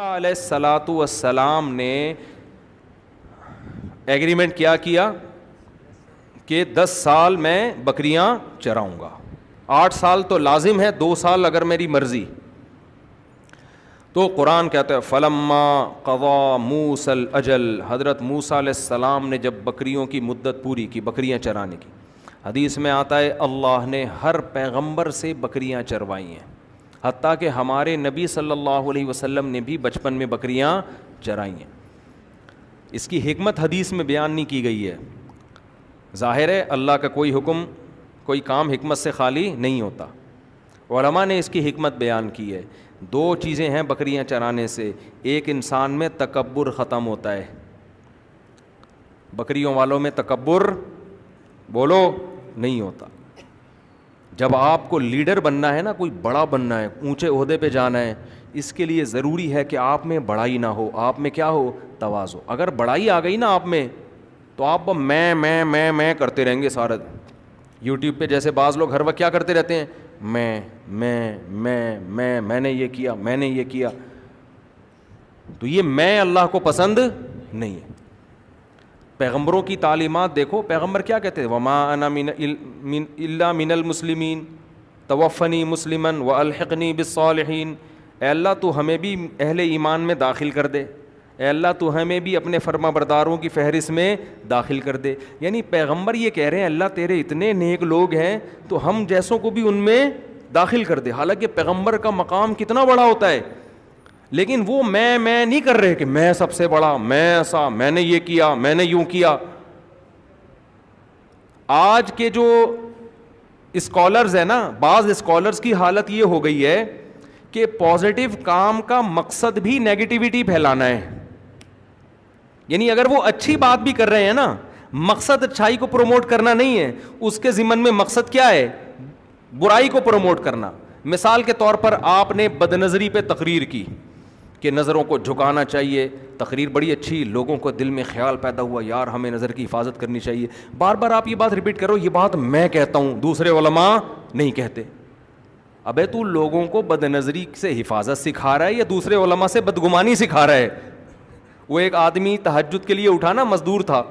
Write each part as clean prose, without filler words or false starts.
علیہ الصلاۃ والسلام نے ایگریمنٹ کیا کہ 10 سال میں بکریاں چراؤں گا. 8 سال تو لازم ہے, 2 سال اگر میری مرضی. تو قرآن کہتا ہے فلما قضا موسیٰ الاجل, حضرت موسیٰ علیہ السلام نے جب بکریوں کی مدت پوری کی, بکریاں چرانے کی. حدیث میں آتا ہے اللہ نے ہر پیغمبر سے بکریاں چروائی ہیں, حتیٰ کہ ہمارے نبی صلی اللہ علیہ وسلم نے بھی بچپن میں بکریاں چرائی ہیں. اس کی حکمت حدیث میں بیان نہیں کی گئی ہے. ظاہر ہے اللہ کا کوئی حکم, کوئی کام حکمت سے خالی نہیں ہوتا. علماء نے اس کی حکمت بیان کی ہے. 2 چیزیں ہیں بکریاں چرانے سے. ایک, انسان میں تکبر ختم ہوتا ہے. بکریوں والوں میں تکبر بولو نہیں ہوتا. جب آپ کو لیڈر بننا ہے نا, کوئی بڑا بننا ہے, اونچے عہدے پہ جانا ہے, اس کے لیے ضروری ہے کہ آپ میں بڑائی نہ ہو, آپ میں کیا ہو, تواضع. اگر بڑائی آ گئی نا آپ میں تو آپ میں کرتے رہیں گے سارا. یوٹیوب پہ جیسے بعض لوگ ہر وقت کیا کرتے رہتے ہیں, میں نے یہ کیا, میں نے یہ کیا. تو یہ میں اللہ کو پسند نہیں ہے. پیغمبروں کی تعلیمات دیکھو, پیغمبر کیا کہتے ہیں, وما انا الا من المسلمین توفنی مسلما والحقنی بالصالحین. اے اللہ تو ہمیں بھی اہل ایمان میں داخل کر دے, اے اللہ تو ہمیں بھی اپنے فرما برداروں کی فہرست میں داخل کر دے. یعنی پیغمبر یہ کہہ رہے ہیں اللہ تیرے اتنے نیک لوگ ہیں تو ہم جیسوں کو بھی ان میں داخل کر دے. حالانکہ پیغمبر کا مقام کتنا بڑا ہوتا ہے, لیکن وہ میں نہیں کر رہے کہ میں سب سے بڑا, میں ایسا, میں نے یہ کیا, میں نے یوں کیا. آج کے جو اسکالرز ہیں نا, بعض اسکالرز کی حالت یہ ہو گئی ہے کہ پازیٹیو کام کا مقصد بھی نیگیٹیوٹی پھیلانا ہے. یعنی اگر وہ اچھی بات بھی کر رہے ہیں نا, مقصد اچھائی کو پروموٹ کرنا نہیں ہے, اس کے ضمن میں مقصد کیا ہے, برائی کو پروموٹ کرنا. مثال کے طور پر آپ نے بدنظری پہ تقریر کی کہ نظروں کو جھکانا چاہیے, تقریر بڑی اچھی, لوگوں کو دل میں خیال پیدا ہوا یار ہمیں نظر کی حفاظت کرنی چاہیے. بار بار آپ یہ بات ریپیٹ کرو, یہ بات میں کہتا ہوں, دوسرے علماء نہیں کہتے. ابے تو لوگوں کو بد نظری سے حفاظت سکھا رہا ہے یا دوسرے علماء سے بدگمانی سکھا رہا ہے؟ وہ ایک آدمی تہجد کے لیے اٹھا نا, مزدور تھا,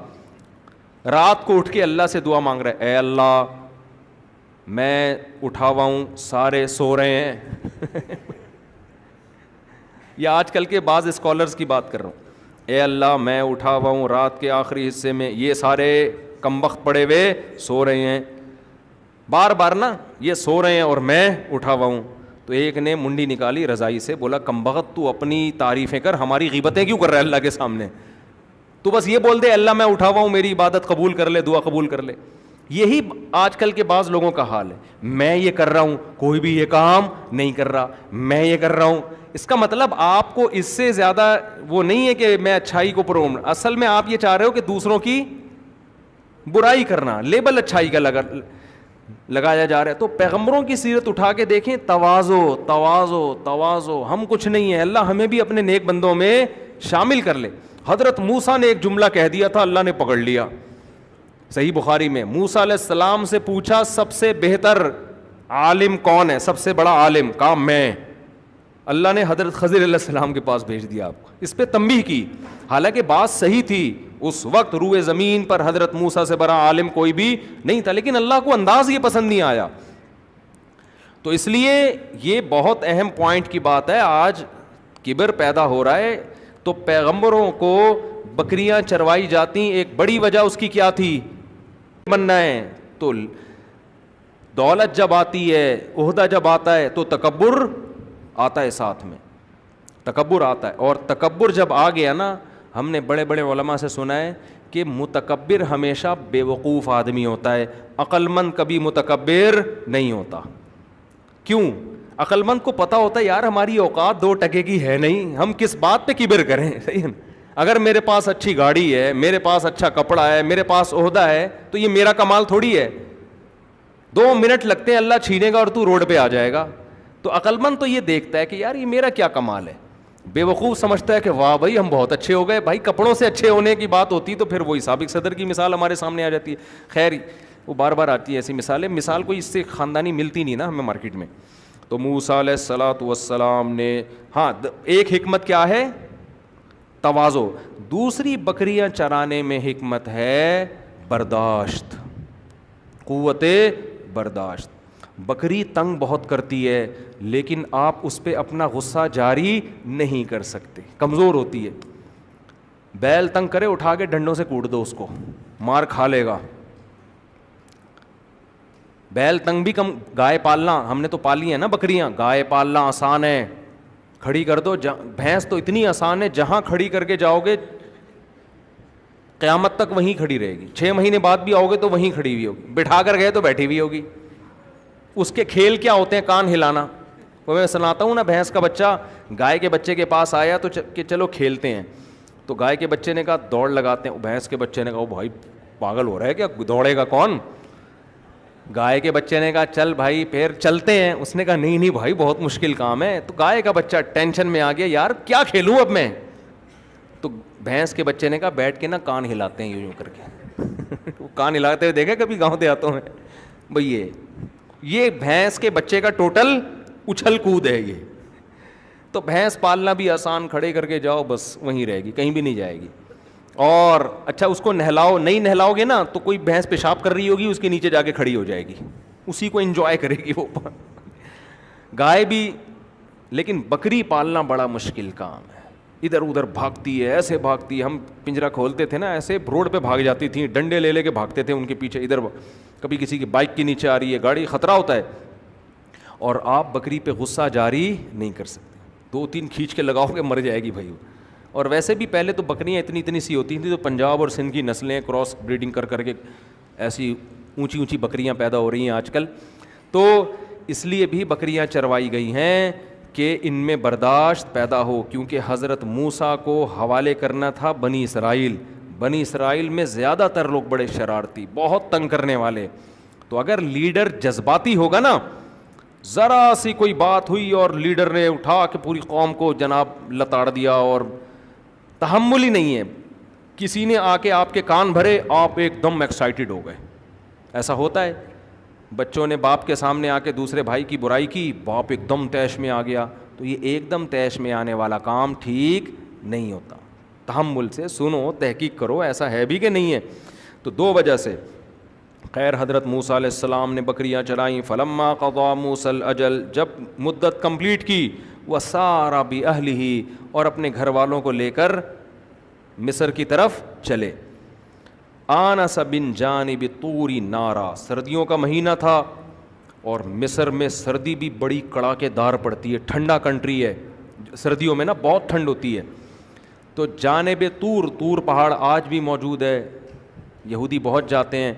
رات کو اٹھ کے اللہ سے دعا مانگ رہا ہے, اے اللہ میں اٹھا ہوا ہوں, سارے سو رہے ہیں. یا آج کل کے بعض اسکالرز کی بات کر رہا ہوں, اے اللہ میں اٹھا ہوا ہوں رات کے آخری حصے میں, یہ سارے کمبخت پڑے ہوئے سو رہے ہیں. بار بار نا یہ سو رہے ہیں اور میں اٹھا ہوا ہوں. تو ایک نے منڈی نکالی رضائی سے, بولا کمبخت تو اپنی تعریفیں کر, ہماری غیبتیں کیوں کر رہا ہے اللہ کے سامنے؟ تو بس یہ بول دے اللہ میں اٹھا ہوا ہوں, میری عبادت قبول کر لے, دعا قبول کر لے. یہی آج کل کے بعض لوگوں کا حال ہے, میں یہ کر رہا ہوں, کوئی بھی یہ کام نہیں کر رہا, میں یہ کر رہا ہوں. اس کا مطلب آپ کو اس سے زیادہ وہ نہیں ہے کہ میں اچھائی کو پروموٹ, اصل میں آپ یہ چاہ رہے ہو کہ دوسروں کی برائی کرنا, لیبل اچھائی کا لگایا جا رہا ہے. تو پیغمبروں کی سیرت اٹھا کے دیکھیں, تواضع تواضع تواضع, ہم کچھ نہیں ہیں, اللہ ہمیں بھی اپنے نیک بندوں میں شامل کر لے. حضرت موسیٰ نے ایک جملہ کہہ دیا تھا, اللہ نے پکڑ لیا. صحیح بخاری میں موسیٰ علیہ السلام سے پوچھا سب سے بہتر عالم کون ہے, سب سے بڑا عالم, کہا میں. اللہ نے حضرت خضر علیہ السلام کے پاس بھیج دیا آپ کو. اس پہ تنبیہ کی, حالانکہ بات صحیح تھی, اس وقت روئے زمین پر حضرت موسیٰ سے بڑا عالم کوئی بھی نہیں تھا, لیکن اللہ کو انداز یہ پسند نہیں آیا. تو اس لیے یہ بہت اہم پوائنٹ کی بات ہے. آج کبر پیدا ہو رہا ہے, تو پیغمبروں کو بکریاں چروائی جاتی, ایک بڑی وجہ اس کی کیا تھی, بننا ہے. تو دولت جب آتی ہے, عہدہ جب آتا ہے, تو تکبر آتا ہے, ساتھ میں تکبر آتا ہے. اور تکبر جب آ گیا نا, ہم نے بڑے بڑے علماء سے سنا ہے کہ متکبر ہمیشہ بے وقوف آدمی ہوتا ہے, عقل مند کبھی متکبر نہیں ہوتا. کیوں؟ عقل مند کو پتہ ہوتا ہے یار ہماری اوقات 2 ٹکے کی ہے نہیں, ہم کس بات پہ کبر کریں. صحیح ہے, اگر میرے پاس اچھی گاڑی ہے, میرے پاس اچھا کپڑا ہے, میرے پاس عہدہ ہے, تو یہ میرا کمال تھوڑی ہے. 2 منٹ لگتے ہیں اللہ چھینے گا اور تو روڈ پہ آ جائے گا. تو عقل مند تو یہ دیکھتا ہے کہ یار یہ میرا کیا کمال ہے. بے وقوف سمجھتا ہے کہ واہ بھائی ہم بہت اچھے ہو گئے. بھائی کپڑوں سے اچھے ہونے کی بات ہوتی تو پھر وہی سابق صدر کی مثال ہمارے سامنے آ جاتی ہے. خیر وہ بار بار آتی ہے ایسی مثالیں, مثال کوئی اس سے خاندانی ملتی نہیں نا ہمیں مارکیٹ میں. تو موسیٰ علیہ الصلاۃ والسلام نے، ہاں ایک حکمت کیا ہے؟ تواضع. دوسری بکریاں چرانے میں حکمت ہے برداشت، قوت برداشت. بکری تنگ بہت کرتی ہے لیکن آپ اس پہ اپنا غصہ جاری نہیں کر سکتے، کمزور ہوتی ہے. بیل تنگ کرے اٹھا کے ڈنڈوں سے کوٹ دو اس کو، مار کھا لے گا. بیل تنگ بھی کم. گائے پالنا ہم نے تو پالی ہے نا بکریاں، گائے پالنا آسان ہے، کھڑی کر دو. بھینس تو اتنی آسان ہے، جہاں کھڑی کر کے جاؤ گے قیامت تک وہیں کھڑی رہے گی. 6 مہینے بعد بھی آؤ گے تو وہیں کھڑی ہوئی ہوگی، بٹھا کر گئے تو بیٹھی ہوئی ہوگی. اس کے کھیل کیا ہوتے ہیں؟ کان ہلانا. وہ میں سناتا ہوں نا، بھینس کا بچہ گائے کے بچے کے پاس آیا تو کہ چلو کھیلتے ہیں. تو گائے کے بچے نے کہا دوڑ لگاتے ہیں. بھینس کے بچے نے کہا بھائی پاگل ہو رہا ہے کیا، دوڑے گا کون؟ گائے کے بچے نے کہا چل بھائی پھر چلتے ہیں. اس نے کہا نہیں نہیں بھائی بہت مشکل کام ہے. تو گائے کا بچہ ٹینشن میں آ گیا، یار کیا کھیلوں اب میں. تو بھینس کے بچے نے کہا بیٹھ کے نا کان ہلاتے ہیں یوں کر کے. وہ کان ہلاتے ہوئے دیکھے کبھی گاؤں دیہاتوں میں؟ بھائی یہ بھینس کے بچے کا ٹوٹل اچھل کود ہے یہ. تو بھینس پالنا بھی آسان، کھڑے کر کے جاؤ بس وہیں رہے گی، کہیں بھی نہیں جائے گی. اور اچھا اس کو نہلاؤ، نہیں نہلاؤ گے نا تو کوئی بھینس پیشاب کر رہی ہوگی اس کے نیچے جا کے کھڑی ہو جائے گی، اسی کو انجوائے کرے گی وہ. گائے بھی. لیکن بکری پالنا بڑا مشکل کام ہے، ادھر ادھر بھاگتی ہے، ایسے بھاگتی ہے. ہم پنجرا کھولتے تھے نا ایسے روڈ پہ بھاگ جاتی تھیں، ڈنڈے لے لے کے بھاگتے تھے ان کے پیچھے. ادھر کبھی کسی کی بائک کے نیچے آ رہی ہے گاڑی، خطرہ ہوتا ہے. اور آپ بکری پہ غصہ جاری نہیں کر سکتے، 2-3 کھینچ کے لگاؤ گے مر جائے گی بھائی. اور ویسے بھی پہلے تو بکریاں اتنی سی ہوتی تھیں، تو پنجاب اور سندھ کی نسلیں کراس بریڈنگ کر کے ایسی اونچی بکریاں پیدا ہو رہی ہیں آج کل. تو اس لیے بھی بکریاں چروائی گئی ہیں کہ ان میں برداشت پیدا ہو، کیونکہ حضرت موسیٰ کو حوالے کرنا تھا بنی اسرائیل. بنی اسرائیل میں زیادہ تر لوگ بڑے شرارتی، بہت تنگ کرنے والے. تو اگر لیڈر جذباتی ہوگا نا، ذرا سی کوئی بات ہوئی اور لیڈر نے اٹھا کے پوری قوم کو جناب لتاڑ دیا، اور تحمل ہی نہیں ہے. کسی نے آ کے آپ کے کان بھرے، آپ ایک دم ایکسائٹیڈ ہو گئے. ایسا ہوتا ہے. بچوں نے باپ کے سامنے آ کے دوسرے بھائی کی برائی کی، باپ ایک دم طیش میں آ گیا. تو یہ ایک دم طیش میں آنے والا کام ٹھیک نہیں ہوتا. تحمل سے سنو، تحقیق کرو ایسا ہے بھی کہ نہیں ہے. تو 2 وجہ سے. خیر حضرت موسیٰ علیہ السلام نے بکریاں چرائیں. فلما قضا موسیٰ الاجل، جب مدت کمپلیٹ کی، وسار باہلہ، اور اپنے گھر والوں کو لے کر مصر کی طرف چلے. آنس من جانب طور نارا، سردیوں کا مہینہ تھا اور مصر میں سردی بھی بڑی کڑاکے دار پڑتی ہے، ٹھنڈا کنٹری ہے، سردیوں میں نا بہت ٹھنڈ ہوتی ہے. تو جانب طور پہاڑ آج بھی موجود ہے، یہودی بہت جاتے ہیں.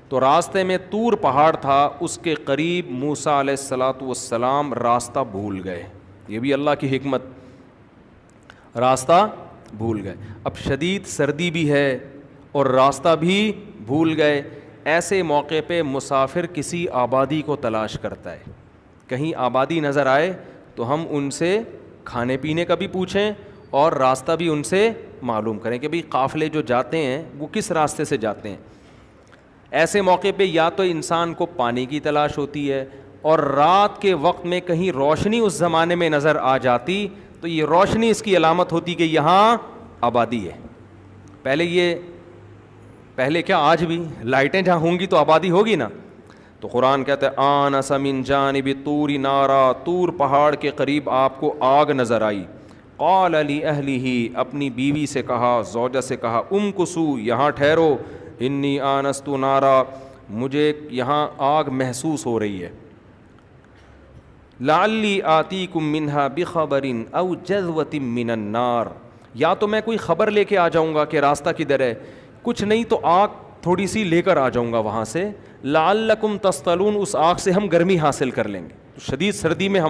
تو راستے میں طور پہاڑ تھا، اس کے قریب موسیٰ علیہ الصلاۃ والسلام راستہ بھول گئے. یہ بھی اللہ کی حکمت، راستہ بھول گئے. اب شدید سردی بھی ہے اور راستہ بھی بھول گئے. ایسے موقع پہ مسافر کسی آبادی کو تلاش کرتا ہے. کہیں آبادی نظر آئے تو ہم ان سے کھانے پینے کا بھی پوچھیں اور راستہ بھی ان سے معلوم کریں کہ بھئی قافلے جو جاتے ہیں وہ کس راستے سے جاتے ہیں. ایسے موقع پہ یا تو انسان کو پانی کی تلاش ہوتی ہے، اور رات کے وقت میں کہیں روشنی اس زمانے میں نظر آ جاتی تو یہ روشنی اس کی علامت ہوتی کہ یہاں آبادی ہے. پہلے کیا، آج بھی لائٹیں جہاں ہوں گی تو آبادی ہوگی نا. تو قرآن کہتا ہے آنس من جانب طور نارا، طور پہاڑ کے قریب آپ کو آگ نظر آئی. قال لأہلہ، اپنی بیوی سے کہا، زوجہ سے کہا، امکثوا، یہاں ٹھہرو، انی آنست نارا، مجھے یہاں آگ محسوس ہو رہی ہے. لعلی آتیکم منہا بخبر او جذوۃ من النار، یا تو میں کوئی خبر لے کے آ جاؤں گا کہ راستہ کدھر ہے، کچھ نہیں تو آگ تھوڑی سی لے کر آ جاؤں گا وہاں سے. لعلکم تصطلون، اس آگ سے ہم گرمی حاصل کر لیں گے. تو شدید سردی میں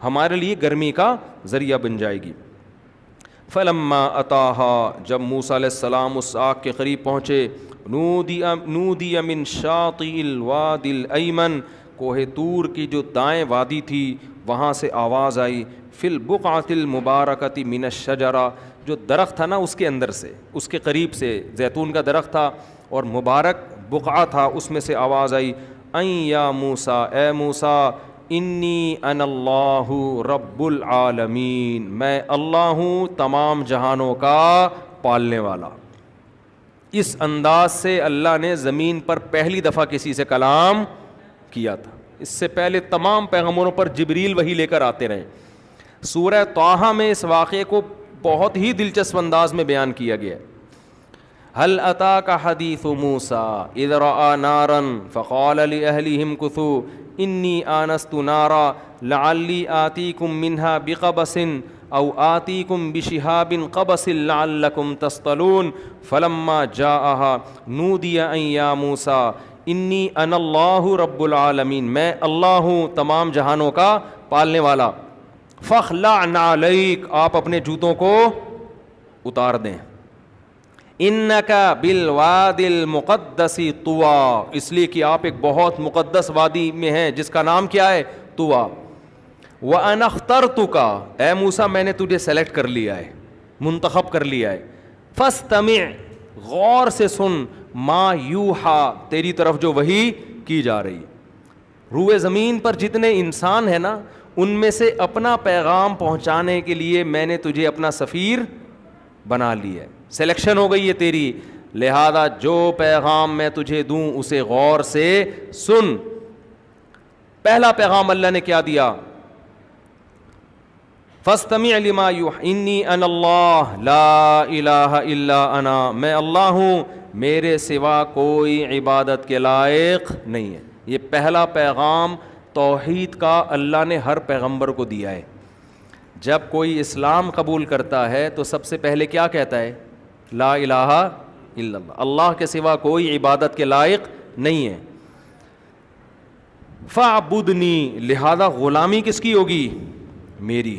ہمارے لیے گرمی کا ذریعہ بن جائے گی. فلما اتاہا، جب موسیٰ علیہ السلام اس آگ کے قریب پہنچے، نودی من شاطئ الوادی الایمن، کوہ طور کی جو دائیں وادی تھی وہاں سے آواز آئی، فی البقعۃ المبارکۃ من الشجرہ، جو درخت تھا نا اس کے اندر سے، اس کے قریب سے زیتون کا درخت تھا اور مبارک بقعہ تھا، اس میں سے آواز آئی، این یا موسیٰ، اے موسیٰ، انی انا اللہ رب العالمین، میں اللہ ہوں تمام جہانوں کا پالنے والا۔ اس انداز سے اللہ نے زمین پر پہلی دفعہ کسی سے کلام کیا تھا۔ اس سے پہلے تمام پیغمبروں پر جبریل وحی لے کر آتے رہے۔ سورہ طٰہٰ میں اس واقعے کو بہت ہی دلچسپ انداز میں بیان کیا گیا ہے۔ هل أتاك حديث موسى إذ رأى نارا فقال لأهلهم كثوا إني آنست نارا لعلي آتيكم منها بقبس أو آتيكم بشهاب قبس لعلكم تصطلون فلما جاءها نودي أن يا موسى إني أنا الله رب العالمين، میں اللہ ہوں تمام جہانوں کا پالنے والا۔ فاخلع نعلیک، آپ اپنے جوتوں کو اتار دیں۔ انکا بالواد المقدس طویٰ، اس لیے کہ آپ ایک بہت مقدس وادی میں ہیں جس کا نام کیا ہے؟ طویٰ۔ وَأَنَا اخْتَرْتُكَ، اے موسیٰ میں نے تجھے سلیکٹ کر لیا ہے، منتخب کر لیا ہے۔ فَاسْتَمِعْ، غور سے سن، مَا یوحیٰ، تیری طرف جو وحی کی جا رہی۔ روئے زمین پر جتنے انسان ہیں نا، ان میں سے اپنا پیغام پہنچانے کے لیے میں نے تجھے اپنا سفیر بنا لیا ہے، سلیکشن ہو گئی ہے تیری، لہذا جو پیغام میں تجھے دوں اسے غور سے سن۔ پہلا پیغام اللہ نے کیا دیا؟ فاستمع لما یوحی انی انا اللہ لا الہ الا انا، میں اللہ ہوں میرے سوا کوئی عبادت کے لائق نہیں ہے۔ یہ پہلا پیغام توحید کا اللہ نے ہر پیغمبر کو دیا ہے۔ جب کوئی اسلام قبول کرتا ہے تو سب سے پہلے کیا کہتا ہے؟ لا الہ الا اللہ، اللہ کے سوا کوئی عبادت کے لائق نہیں ہے۔ فاعبدنی، لہذا غلامی کس کی ہوگی؟ میری۔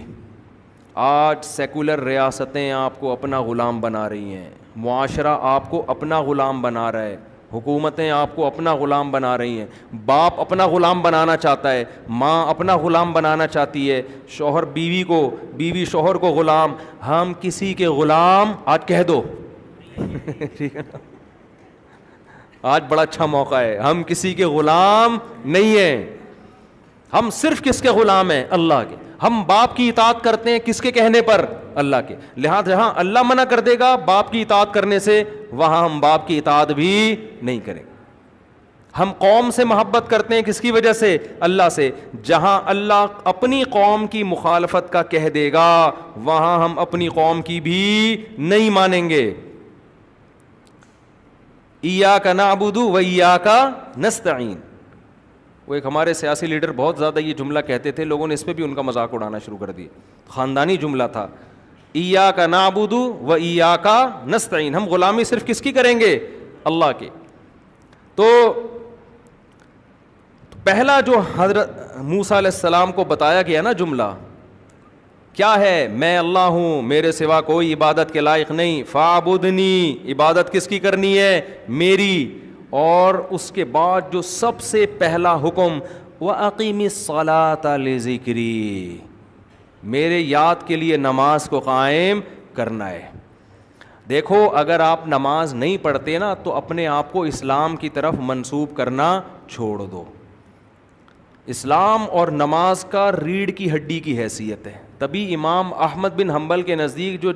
آج سیکولر ریاستیں آپ کو اپنا غلام بنا رہی ہیں، معاشرہ آپ کو اپنا غلام بنا رہا ہے، حکومتیں آپ کو اپنا غلام بنا رہی ہیں، باپ اپنا غلام بنانا چاہتا ہے، ماں اپنا غلام بنانا چاہتی ہے، شوہر بیوی کو، بیوی شوہر کو غلام۔ ہم کسی کے غلام آج کہہ دو ٹھیک ہے نا، آج بڑا اچھا موقع ہے، ہم کسی کے غلام نہیں ہیں، ہم صرف کس کے غلام ہیں؟ اللہ کے۔ ہم باپ کی اطاعت کرتے ہیں کس کے کہنے پر؟ اللہ کے۔ لہذا جہاں اللہ منع کر دے گا باپ کی اطاعت کرنے سے، وہاں ہم باپ کی اطاعت بھی نہیں کریں گے۔ ہم قوم سے محبت کرتے ہیں کس کی وجہ سے؟ اللہ سے۔ جہاں اللہ اپنی قوم کی مخالفت کا کہہ دے گا وہاں ہم اپنی قوم کی بھی نہیں مانیں گے۔ ایاک نعبد و ایاک نستعین، وہ ایک ہمارے سیاسی لیڈر بہت زیادہ یہ جملہ کہتے تھے، لوگوں نے اس پہ بھی ان کا مذاق اڑانا شروع کر دیا، خاندانی جملہ تھا، ایاک نعبد و ایاک نستعین، ہم غلامی صرف کس کی کریں گے؟ اللہ کے۔ تو پہلا جو حضرت موسیٰ علیہ السلام کو بتایا گیا نا جملہ کیا ہے؟ میں اللہ ہوں میرے سوا کوئی عبادت کے لائق نہیں، فاعبدنی، عبادت کس کی کرنی ہے؟ میری۔ اور اس کے بعد جو سب سے پہلا حکم، وَأَقِمِ الصَّلَاةَ لِذِكْرِي، میرے یاد کے لیے نماز کو قائم کرنا ہے۔ دیکھو اگر آپ نماز نہیں پڑھتے نا تو اپنے آپ کو اسلام کی طرف منسوب کرنا چھوڑ دو۔ اسلام اور نماز کا ریڑھ کی ہڈی کی حیثیت ہے، تبھی امام احمد بن حنبل کے نزدیک جو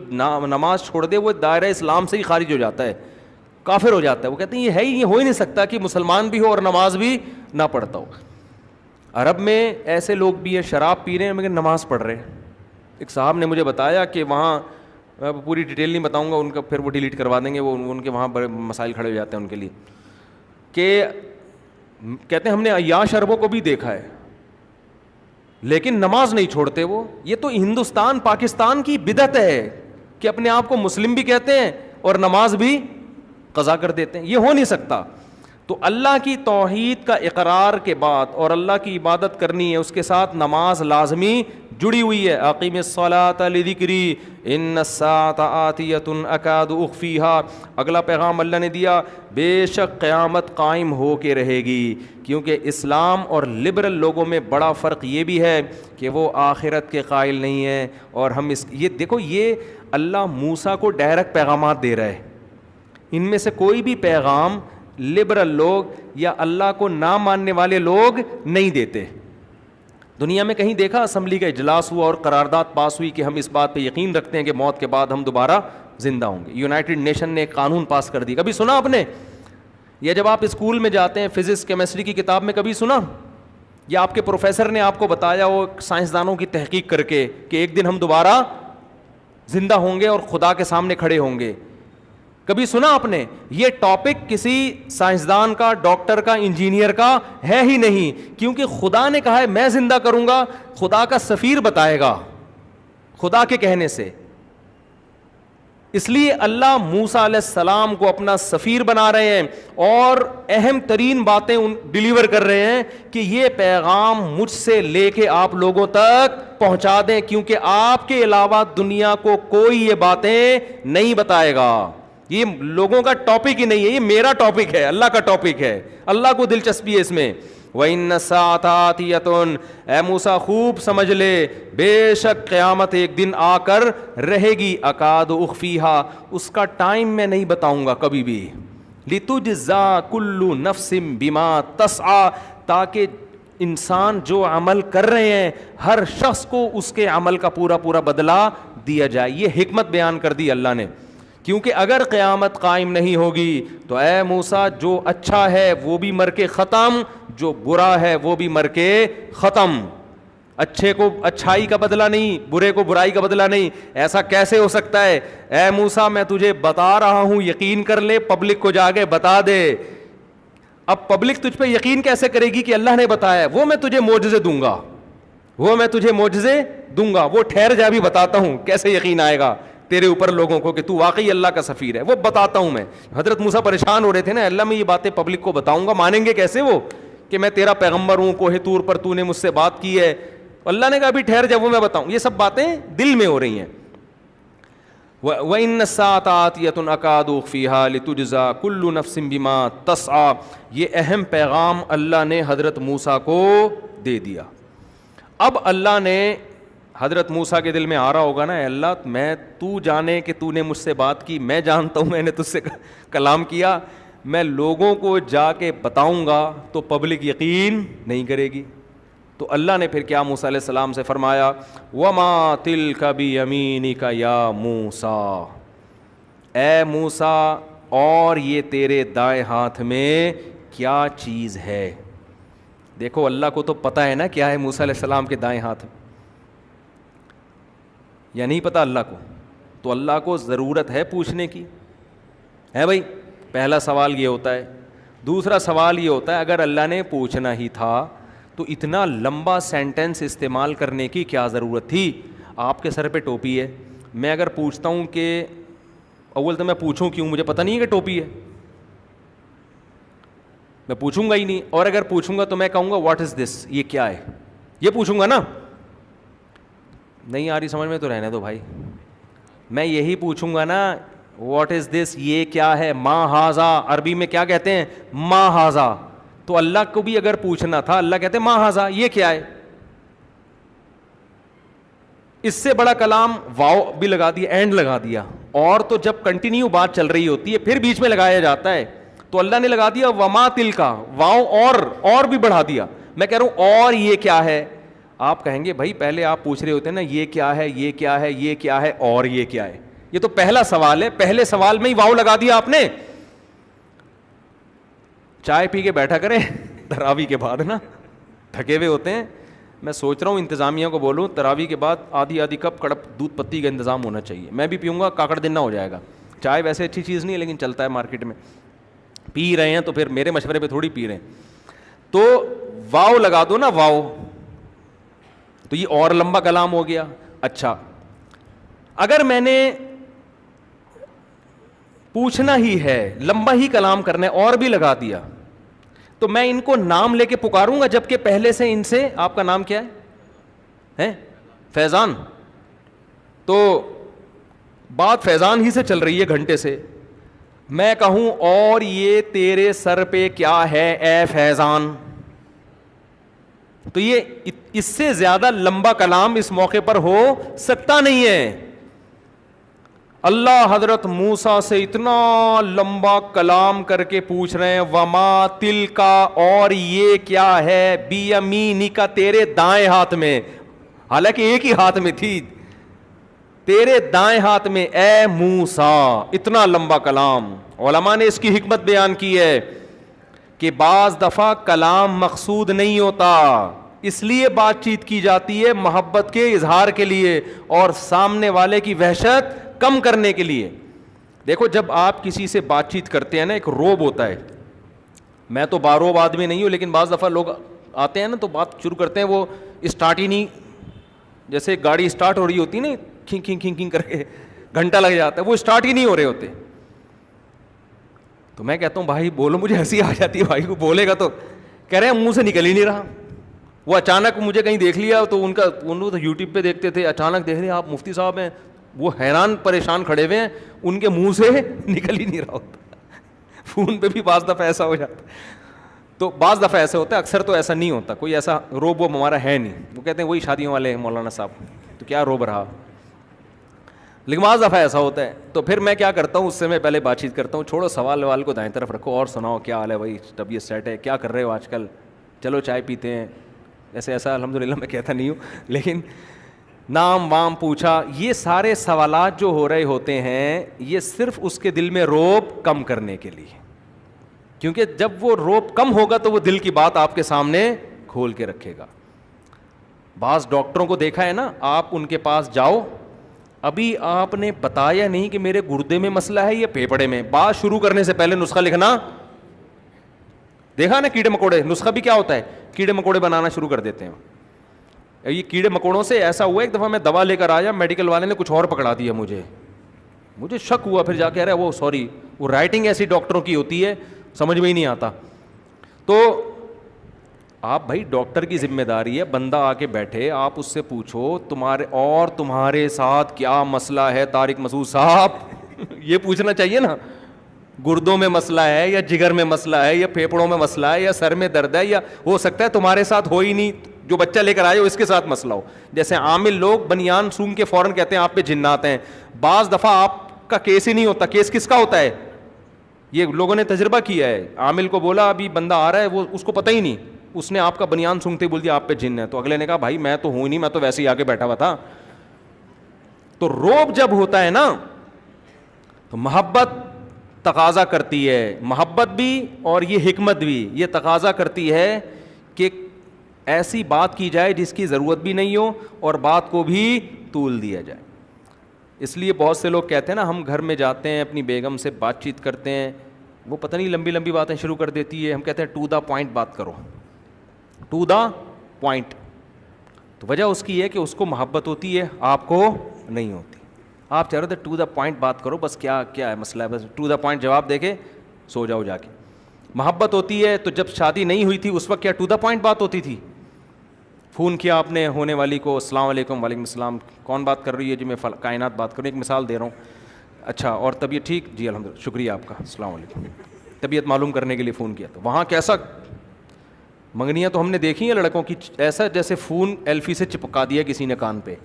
نماز چھوڑ دے وہ دائرہ اسلام سے ہی خارج ہو جاتا ہے، کافر ہو جاتا ہے۔ وہ کہتے ہیں یہ ہے ہی، یہ ہو ہی نہیں سکتا کہ مسلمان بھی ہو اور نماز بھی نہ پڑھتا ہو۔ عرب میں ایسے لوگ بھی ہیں شراب پی رہے ہیں مگر نماز پڑھ رہے ہیں۔ ایک صاحب نے مجھے بتایا کہ وہاں، میں پوری ڈیٹیل نہیں بتاؤں گا ان کا، پھر وہ ڈیلیٹ کروا دیں گے، وہ ان کے وہاں بڑے مسائل کھڑے ہو جاتے ہیں ان کے لیے، کہ کہتے ہیں ہم نے عیاش عربوں کو بھی دیکھا ہے لیکن نماز نہیں چھوڑتے وہ۔ یہ تو ہندوستان پاکستان کی بدعت ہے کہ اپنے آپ کو مسلم بھی کہتے ہیں اور نماز بھی قضا کر دیتے ہیں، یہ ہو نہیں سکتا۔ تو اللہ کی توحید کا اقرار کے بعد اور اللہ کی عبادت کرنی ہے، اس کے ساتھ نماز لازمی جڑی ہوئی ہے۔ اقیم الصلاۃ لذکری ان الساعۃ آتیۃ اکاد اخفیہا، اگلا پیغام اللہ نے دیا، بے شک قیامت قائم ہو کے رہے گی، کیونکہ اسلام اور لبرل لوگوں میں بڑا فرق یہ بھی ہے کہ وہ آخرت کے قائل نہیں ہیں، اور ہم یہ دیکھو، یہ اللہ موسیٰ کو ڈائریکٹ پیغامات دے رہا ہے۔ ان میں سے کوئی بھی پیغام لبرل لوگ یا اللہ کو نہ ماننے والے لوگ نہیں دیتے۔ دنیا میں کہیں دیکھا اسمبلی کا اجلاس ہوا اور قرارداد پاس ہوئی کہ ہم اس بات پہ یقین رکھتے ہیں کہ موت کے بعد ہم دوبارہ زندہ ہوں گے؟ یونائٹڈ نیشن نے ایک قانون پاس کر دی. کبھی سنا آپ نے؟ یا جب آپ اسکول میں جاتے ہیں فزکس کیمسٹری کی کتاب میں کبھی سنا؟ یا آپ کے پروفیسر نے آپ کو بتایا وہ سائنسدانوں کی تحقیق کر کے کہ ایک دن ہم دوبارہ زندہ ہوں گے اور خدا کے سامنے کھڑے ہوں گے؟ کبھی سنا آپ نے؟ یہ ٹاپک کسی سائنسدان کا، ڈاکٹر کا، انجینئر کا ہے ہی نہیں، کیونکہ خدا نے کہا ہے میں زندہ کروں گا. خدا کا سفیر بتائے گا خدا کے کہنے سے. اس لیے اللہ موسیٰ علیہ السلام کو اپنا سفیر بنا رہے ہیں اور اہم ترین باتیں ڈیلیور کر رہے ہیں کہ یہ پیغام مجھ سے لے کے آپ لوگوں تک پہنچا دیں، کیونکہ آپ کے علاوہ دنیا کو کوئی یہ باتیں نہیں بتائے گا. یہ لوگوں کا ٹاپک ہی نہیں ہے، یہ میرا ٹاپک ہے، اللہ کا ٹاپک ہے. اللہ کو دلچسپی ہے اس میں. وَإِنَّ السَّاعَةَ آتِيَةٌ، اے موسیٰ خوب سمجھ لے بے شک قیامت ایک دن آ کر رہے گی. اکاد اخفیہا، اس کا ٹائم میں نہیں بتاؤں گا کبھی بھی. لِتُجْزَا كُلُّ نَفْسٍ بِمَا تَسْعَىٰ، تاکہ انسان جو عمل کر رہے ہیں ہر شخص کو اس کے عمل کا پورا پورا بدلہ دیا جائے. یہ حکمت بیان کر دی اللہ نے، کیونکہ اگر قیامت قائم نہیں ہوگی تو اے موسیٰ جو اچھا ہے وہ بھی مر کے ختم، جو برا ہے وہ بھی مر کے ختم. اچھے کو اچھائی کا بدلہ نہیں، برے کو برائی کا بدلہ نہیں. ایسا کیسے ہو سکتا ہے؟ اے موسیٰ میں تجھے بتا رہا ہوں، یقین کر لے، پبلک کو جا کے بتا دے. اب پبلک تجھ پہ یقین کیسے کرے گی کہ اللہ نے بتایا ہے؟ وہ میں تجھے معجزے دوں گا، وہ میں تجھے معجزے دوں گا. وہ ٹھہر جا بھی بتاتا ہوں کیسے یقین آئے گا تیرے اوپر لوگوں کو کہ تو واقعی اللہ کا سفیر ہے. وہ بتاتا ہوں میں. حضرت موسیٰ پریشان ہو رہے تھے نا، اللہ میں یہ باتیں پبلک کو بتاؤں گا، مانیں گے کیسے وہ کہ میں تیرا پیغمبر ہوں، کوہ طور پر تو نے مجھ سے بات کی ہے. اللہ نے کہا ابھی ٹھہر جا، وہ میں بتاؤں. یہ سب باتیں دل میں ہو رہی ہیں. وَإِنَّ السَّاعَةَ آتِيَةٌ أَكَادُ أُخْفِيهَا لِتُجْزَىٰ كُلُّ نَفْسٍ بِمَا تَسْعَىٰ. یہ اہم پیغام اللہ نے حضرت موسیٰ کو دے دیا. اب اللہ نے حضرت موسیٰ کے دل میں آ رہا ہوگا نا، اے اللہ میں تو جانے کہ تو نے مجھ سے بات کی، میں جانتا ہوں میں نے تجھ سے کلام کیا، میں لوگوں کو جا کے بتاؤں گا تو پبلک یقین نہیں کرے گی. تو اللہ نے پھر کیا موسیٰ علیہ السلام سے فرمایا، وَمَا تِلْكَ بِيَمِينِكَ يَا موسیٰ، اے موسیٰ اور یہ تیرے دائیں ہاتھ میں کیا چیز ہے. دیکھو اللہ کو تو پتہ ہے نا کیا ہے موسیٰ علیہ السلام کے دائیں ہاتھ میں، یا نہیں پتہ اللہ کو؟ تو اللہ کو ضرورت ہے پوچھنے کی ہے بھائی. پہلا سوال یہ ہوتا ہے. دوسرا سوال یہ ہوتا ہے اگر اللہ نے پوچھنا ہی تھا تو اتنا لمبا سینٹنس استعمال کرنے کی کیا ضرورت تھی؟ آپ کے سر پہ ٹوپی ہے، میں اگر پوچھتا ہوں کہ اول تو میں پوچھوں کیوں؟ مجھے پتہ نہیں ہے کہ ٹوپی ہے، میں پوچھوں گا ہی نہیں. اور اگر پوچھوں گا تو میں کہوں گا واٹ از دس، یہ کیا ہے، یہ پوچھوں گا نا. نہیں آ رہی سمجھ میں تو رہنے دو بھائی. میں یہی پوچھوں گا نا واٹ از دس، یہ کیا ہے. ما ہاذا عربی میں کیا کہتے ہیں؟ ما ہاذا. تو اللہ کو بھی اگر پوچھنا تھا اللہ کہتے ہیں ما ہاذا، یہ کیا ہے. اس سے بڑا کلام واو بھی لگا دیا، اینڈ لگا دیا. اور تو جب کنٹینیو بات چل رہی ہوتی ہے پھر بیچ میں لگایا جاتا ہے. تو اللہ نے لگا دیا وما تلکا، واو اور بھی بڑھا دیا. میں کہہ رہا ہوں اور یہ کیا ہے. آپ کہیں گے بھائی پہلے آپ پوچھ رہے ہوتے ہیں نا یہ کیا ہے، یہ کیا ہے، یہ کیا ہے اور یہ کیا ہے. یہ تو پہلا سوال ہے، پہلے سوال میں ہی واو لگا دیا آپ نے. چائے پی کے بیٹھا کریں تراویح کے بعد نا، تھکے ہوئے ہوتے ہیں. میں سوچ رہا ہوں انتظامیہ کو بولوں تراویح کے بعد آدھی کپ کڑپ دودھ پتی کا انتظام ہونا چاہیے. میں بھی پیوں گا، کاکڑ دن نہ ہو جائے گا. چائے ویسے اچھی چیز نہیں ہے لیکن چلتا ہے مارکیٹ میں. پی رہے ہیں تو پھر میرے مشورے پہ تھوڑی پی رہے ہیں. تو واو لگا دو نا، واو. تو یہ اور لمبا کلام ہو گیا. اچھا اگر میں نے پوچھنا ہی ہے، لمبا ہی کلام کرنا ہے اور بھی لگا دیا تو میں ان کو نام لے کے پکاروں گا، جبکہ پہلے سے ان سے آپ کا نام کیا ہے؟ فیضان. تو بات فیضان ہی سے چل رہی ہے گھنٹے سے. میں کہوں اور یہ تیرے سر پہ کیا ہے اے فیضان، تو یہ اس سے زیادہ لمبا کلام اس موقع پر ہو سکتا نہیں ہے. اللہ حضرت موسیٰ سے اتنا لمبا کلام کر کے پوچھ رہے ہیں وما تلکا، اور یہ کیا ہے، بیمینک، تیرے دائیں ہاتھ میں، حالانکہ ایک ہی ہاتھ میں تھی، تیرے دائیں ہاتھ میں اے موسیٰ، اتنا لمبا کلام۔ علماء نے اس کی حکمت بیان کی ہے کہ بعض دفعہ کلام مقصود نہیں ہوتا، اس لیے بات چیت کی جاتی ہے محبت کے اظہار کے لیے اور سامنے والے کی وحشت کم کرنے کے لیے۔ دیکھو جب آپ کسی سے بات چیت کرتے ہیں نا، ایک روب ہوتا ہے، میں تو باروب آدمی نہیں ہوں، لیکن بعض دفعہ لوگ آتے ہیں نا تو بات شروع کرتے ہیں، وہ اسٹارٹ ہی نہیں، جیسے گاڑی اسٹارٹ ہو رہی ہوتی نا، کھنگ کھنگ کھنگ کھنگ کر کے گھنٹہ لگ جاتا ہے، وہ اسٹارٹ ہی نہیں ہو رہے ہوتے، تو میں کہتا ہوں بھائی بولو، مجھے ہنسی آ جاتی ہے، بھائی کو بولے گا تو کہہ رہے ہیں منہ سے نکل ہی نہیں رہا۔ وہ اچانک مجھے کہیں دیکھ لیا تو انہوں تو یوٹیوب پہ دیکھتے تھے، اچانک دیکھ رہے آپ مفتی صاحب ہیں، وہ حیران پریشان کھڑے ہوئے ہیں، ان کے منہ سے نکل ہی نہیں رہا ہوتا۔ فون پہ بھی بعض دفعہ ایسا ہو جاتا ہے، تو بعض دفعہ ایسا ہوتا ہے، اکثر تو ایسا نہیں ہوتا، کوئی ایسا روب وہ ہمارا ہے نہیں، وہ کہتے ہیں وہی شادیوں والے ہیں مولانا صاحب، تو کیا روب رہا، لیکن بعض دفعہ ایسا ہوتا ہے۔ تو پھر میں کیا کرتا ہوں، اس سے میں پہلے بات چیت کرتا ہوں، چھوڑو سوال وال کو دائیں طرف رکھو، اور سناؤ کیا حال ہے بھائی، طبیعت سیٹ ہے، کیا کر رہے ہو آج کل، چلو چائے پیتے ہیں، ایسا الحمدللہ میں کہتا نہیں ہوں، لیکن نام وام پوچھا، یہ سارے سوالات جو ہو رہے ہوتے ہیں یہ صرف اس کے دل میں روب کم کرنے کے لیے، کیونکہ جب وہ روب کم ہوگا تو وہ دل کی بات آپ کے سامنے کھول کے رکھے گا۔ بعض ڈاکٹروں کو دیکھا ہے نا، آپ ان کے پاس جاؤ، ابھی آپ نے بتایا نہیں کہ میرے گردے میں مسئلہ ہے یا پھیپھڑے میں، بات شروع کرنے سے پہلے نسخہ لکھنا، دیکھا نا کیڑے مکوڑے، نسخہ بھی کیا ہوتا ہے، کیڑے مکوڑے بنانا شروع کر دیتے ہیں۔ یہ کیڑے مکوڑوں سے ایسا ہوا ایک دفعہ میں دوا لے کر آیا، میڈیکل والے نے کچھ اور پکڑا دیا، مجھے شک ہوا، پھر جا کے رہا وہ سوری، وہ رائٹنگ ایسی ڈاکٹروں کی ہوتی ہے سمجھ میں ہی نہیں آتا۔ تو آپ بھائی ڈاکٹر کی ذمہ داری ہے، بندہ آ کے بیٹھے، آپ اس سے پوچھو تمہارے ساتھ کیا مسئلہ ہے طارق مسعود صاحب، یہ پوچھنا چاہیے نا، گردوں میں مسئلہ ہے یا جگر میں مسئلہ ہے یا پھیپڑوں میں مسئلہ ہے یا سر میں درد ہے، یا ہو سکتا ہے تمہارے ساتھ ہو ہی نہیں، جو بچہ لے کر آئے ہو اس کے ساتھ مسئلہ ہو۔ جیسے عامل لوگ بنیان سونگ کے فوراً کہتے ہیں آپ پہ جنات ہیں، بعض دفعہ آپ کا کیس ہی نہیں ہوتا، کیس کس کا ہوتا ہے، یہ لوگوں نے تجربہ کیا ہے، عامل کو بولا ابھی بندہ آ رہا ہے، وہ اس کو پتہ ہی نہیں، اس نے آپ کا بنیان سونگتے بول دیا آپ پہ جن ہے، تو اگلے نے کہا بھائی میں تو ہوں ہی نہیں، میں تو ویسے ہی آ کے بیٹھا ہوا تھا۔ تو روب جب ہوتا ہے نا تو محبت تقاضا کرتی ہے، محبت بھی اور یہ حکمت بھی یہ تقاضا کرتی ہے کہ ایسی بات کی جائے جس کی ضرورت بھی نہیں ہو اور بات کو بھی طول دیا جائے۔ اس لیے بہت سے لوگ کہتے ہیں نا، ہم گھر میں جاتے ہیں اپنی بیگم سے بات چیت کرتے ہیں، وہ پتہ نہیں لمبی لمبی باتیں شروع کر دیتی ہے، ہم کہتے ہیں ٹو دا پوائنٹ بات کرو، ٹو دا پوائنٹ۔ تو وجہ اس کی ہے کہ اس کو محبت ہوتی ہے، آپ کو نہیں ہوتی، آپ چاہ رہے تھے ٹو دا پوائنٹ بات کرو، بس کیا ہے مسئلہ ہے، بس ٹو دا پوائنٹ جواب دے کے سو جاؤ جا کے۔ محبت ہوتی ہے تو جب شادی نہیں ہوئی تھی اس وقت کیا ٹو دا پوائنٹ بات ہوتی تھی، فون کیا آپ نے ہونے والی کو، السلام علیکم، وعلیکم السلام، کون بات کر رہی ہے، جی میں کائنات بات کر رہی ہوں، ایک مثال دے رہا ہوں، اچھا اور طبیعت ٹھیک، جی الحمدللہ، شکریہ آپ کا، السلام علیکم، طبیعت معلوم کرنے کے لیے فون کیا تھا۔ وہاں کیسا منگنیاں تو ہم نے دیکھی ہیں لڑکوں کی، ایسا جیسے فون ایلفی سے چپکا دیا کسی نے کان پہ۔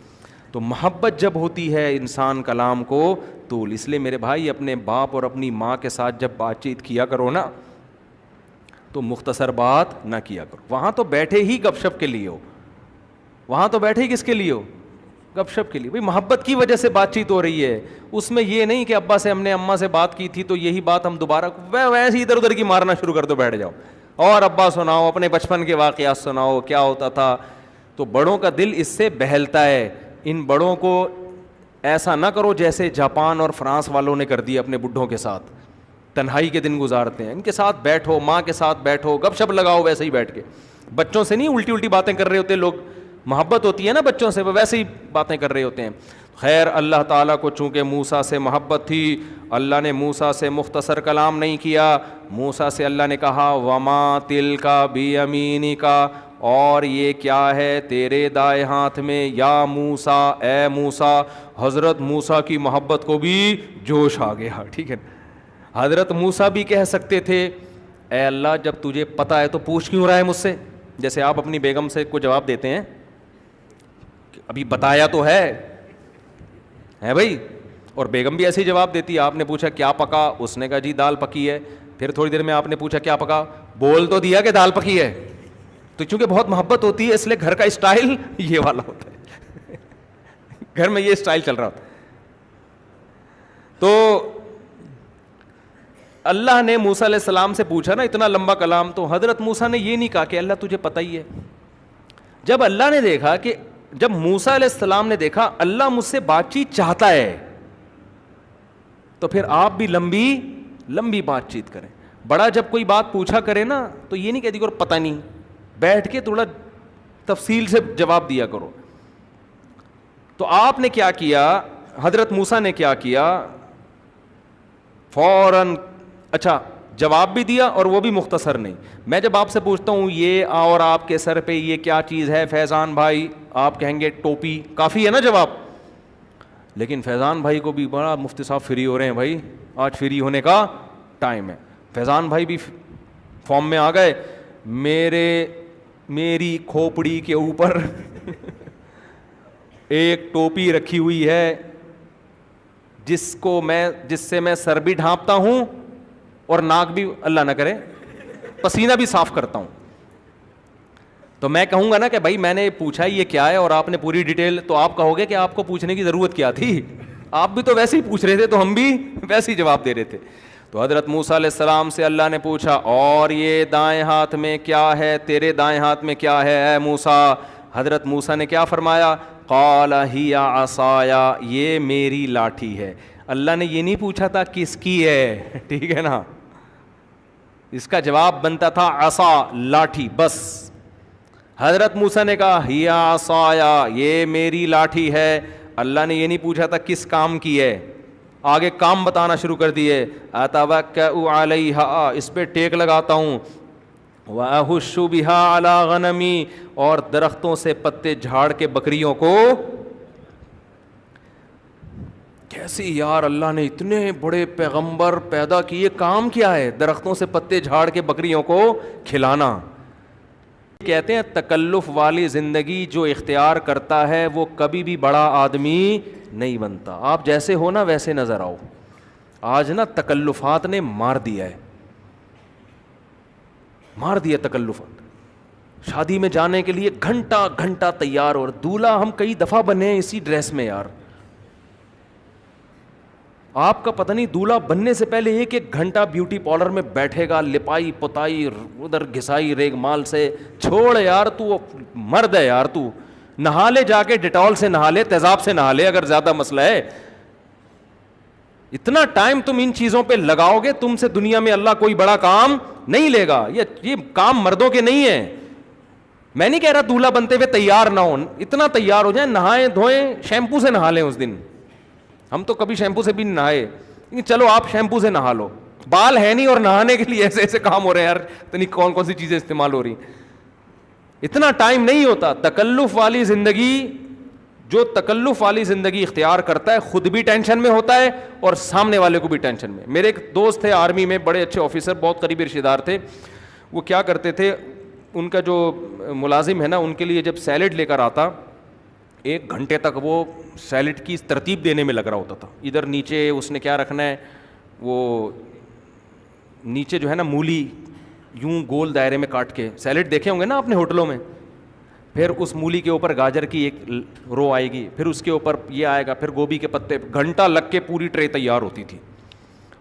تو محبت جب ہوتی ہے انسان کلام کو طول، اس لیے میرے بھائی اپنے باپ اور اپنی ماں کے ساتھ جب بات چیت کیا کرو نا تو مختصر بات نہ کیا کرو، وہاں تو بیٹھے ہی گپ شپ کے لیے ہو، وہاں تو بیٹھے ہی کس کے لیے ہو، گپ شپ کے لیے، بھائی محبت کی وجہ سے بات چیت ہو رہی ہے، اس میں یہ نہیں کہ ابا سے ہم نے اماں سے بات کی تھی تو یہی بات ہم دوبارہ ویسے ہی ادھر ادھر کی مارنا شروع کر دو، بیٹھ جاؤ اور ابا سناؤ، اپنے بچپن کے واقعات سناؤ، کیا ہوتا تھا۔ تو بڑوں کا دل اس سے بہلتا ہے، ان بڑوں کو ایسا نہ کرو جیسے جاپان اور فرانس والوں نے کر دیا اپنے بڈھوں کے ساتھ، تنہائی کے دن گزارتے ہیں، ان کے ساتھ بیٹھو، ماں کے ساتھ بیٹھو، گپ شپ لگاؤ ویسے ہی بیٹھ کے، بچوں سے نہیں الٹی الٹی باتیں کر رہے ہوتے لوگ، محبت ہوتی ہے نا بچوں سے، وہ ویسے ہی باتیں کر رہے ہوتے ہیں۔ خیر اللہ تعالیٰ کو چونکہ موسیٰ سے محبت تھی، اللہ نے موسیٰ سے مختصر کلام نہیں کیا، موسیٰ سے اللہ نے کہا وما تلک بیمینک، اور یہ کیا ہے تیرے دائیں ہاتھ میں، یا موسیٰ، اے موسیٰ۔ حضرت موسیٰ کی محبت کو بھی جوش آ گیا، ٹھیک ہے، حضرت موسیٰ بھی کہہ سکتے تھے اے اللہ جب تجھے پتہ ہے تو پوچھ کیوں رہا ہے مجھ سے، جیسے آپ اپنی بیگم سے کو جواب دیتے ہیں ابھی بتایا تو ہے بھائی، اور بیگم بھی ایسے ہی جواب دیتی ہے. آپ نے پوچھا کیا پکا, اس نے کہا جی دال پکی ہے. پھر تھوڑی دیر میں آپ نے پوچھا کیا پکا, بول تو دیا کہ دال پکی ہے. تو چونکہ بہت محبت ہوتی ہے اس لیے گھر کا اسٹائل یہ والا ہوتا ہے, گھر میں یہ اسٹائل چل رہا ہوتا ہے. تو اللہ نے موسیٰ علیہ السلام سے پوچھا نا اتنا لمبا کلام, تو حضرت موسیٰ نے یہ نہیں کہا کہ اللہ تجھے پتہ ہی ہے. جب اللہ نے دیکھا کہ جب موسیٰ علیہ السلام نے دیکھا اللہ مجھ سے بات چیت چاہتا ہے, تو پھر آپ بھی لمبی لمبی بات چیت کریں. بڑا جب کوئی بات پوچھا کرے نا تو یہ نہیں کہتی کرو پتہ نہیں, بیٹھ کے تھوڑا تفصیل سے جواب دیا کرو. تو آپ نے کیا کیا, حضرت موسیٰ نے کیا کیا, فوراً اچھا جواب بھی دیا اور وہ بھی مختصر نہیں. میں جب آپ سے پوچھتا ہوں یہ اور آپ کے سر پہ یہ کیا چیز ہے فیضان بھائی, آپ کہیں گے ٹوپی, کافی ہے نا جواب. لیکن فیضان بھائی کو بھی بڑا مفتی صاحب فری ہو رہے ہیں بھائی, آج فری ہونے کا ٹائم ہے. فیضان بھائی بھی فارم میں آ گئے, میری کھوپڑی کے اوپر ایک ٹوپی رکھی ہوئی ہے جس سے میں سر بھی ڈھانپتا ہوں اور ناک بھی اللہ نہ کرے پسینہ بھی صاف کرتا ہوں. تو میں کہوں گا نا کہ بھائی میں نے پوچھا یہ کیا ہے اور آپ نے پوری ڈیٹیل, تو آپ کہو گے کہ آپ کو پوچھنے کی ضرورت کیا تھی, آپ بھی تو ویسے ہی پوچھ رہے تھے تو ہم بھی ویسے ہی جواب دے رہے تھے. تو حضرت موسیٰ علیہ السلام سے اللہ نے پوچھا اور یہ دائیں ہاتھ میں کیا ہے, تیرے دائیں ہاتھ میں کیا ہے اے موسیٰ. حضرت موسیٰ نے کیا فرمایا, قال ہی عصایا, یہ میری لاٹھی ہے. اللہ نے یہ نہیں پوچھا تھا کس کی ہے, ٹھیک ہے نا, اس کا جواب بنتا تھا عصا, لاٹھی, بس. حضرت موسیٰ نے کہا ہی عصایا, یہ میری لاٹھی ہے. اللہ نے یہ نہیں پوچھا تھا کس کام کی ہے, آگے کام بتانا شروع کر دیے. اتوکئ علیہا, اس پہ ٹیک لگاتا ہوں. واہش بہا علی غنمی, اور درختوں سے پتے جھاڑ کے بکریوں کو. کیسے یار, اللہ نے اتنے بڑے پیغمبر پیدا کیے, کام کیا ہے درختوں سے پتے جھاڑ کے بکریوں کو کھلانا. کہتے ہیں تکلف والی زندگی جو اختیار کرتا ہے وہ کبھی بھی بڑا آدمی نہیں بنتا. آپ جیسے ہو نا ویسے نظر آؤ. آج نا تکلفات نے مار دیا ہے, مار دیا تکلفات. شادی میں جانے کے لیے گھنٹہ گھنٹہ تیار, اور دولہا ہم کئی دفعہ بنے ہیں اسی ڈریس میں. یار آپ کا پتہ نہیں دولہا بننے سے پہلے ایک ایک گھنٹہ بیوٹی پارلر میں بیٹھے گا, لپائی پتائی ادھر گھسائی ریگ مال سے. چھوڑ یار, تو مرد ہے یار, تو نہا لے جا کے, ڈیٹول سے نہا لے, تیزاب سے نہا لے اگر زیادہ مسئلہ ہے. اتنا ٹائم تم ان چیزوں پہ لگاؤ گے, تم سے دنیا میں اللہ کوئی بڑا کام نہیں لے گا. یہ کام مردوں کے نہیں ہیں. میں نہیں کہہ رہا دولہا بنتے ہوئے تیار نہ ہو, اتنا تیار ہو جائیں, نہائیں دھوئیں, شیمپو سے نہا لیں اس دن. ہم تو کبھی شیمپو سے بھی نہیں نہائے, چلو آپ شیمپو سے نہا لو, بال ہے نہیں اور نہانے کے لیے ایسے ایسے کام ہو رہے ہیں یار, اتنی کون کون سی چیزیں استعمال ہو رہی ہیں. اتنا ٹائم نہیں ہوتا. تکلف والی زندگی, جو تکلف والی زندگی اختیار کرتا ہے خود بھی ٹینشن میں ہوتا ہے اور سامنے والے کو بھی ٹینشن میں. میرے ایک دوست تھے آرمی میں, بڑے اچھے آفیسر, بہت قریبی رشتہ دار تھے. وہ کیا کرتے تھے, ان کا جو ملازم ہے نا ان کے لیے جب سیلڈ لے کر آتا, 1 گھنٹے تک وہ سیلڈ کی ترتیب دینے میں لگ رہا ہوتا تھا. ادھر نیچے اس نے کیا رکھنا ہے, وہ نیچے جو ہے نا مولی یوں گول دائرے میں کاٹ کے, سیلڈ دیکھے ہوں گے نا آپ نے ہوٹلوں میں, پھر اس مولی کے اوپر گاجر کی ایک رو آئے گی, پھر اس کے اوپر یہ آئے گا, پھر گوبھی کے پتے. گھنٹہ لگ کے پوری ٹرے تیار ہوتی تھی.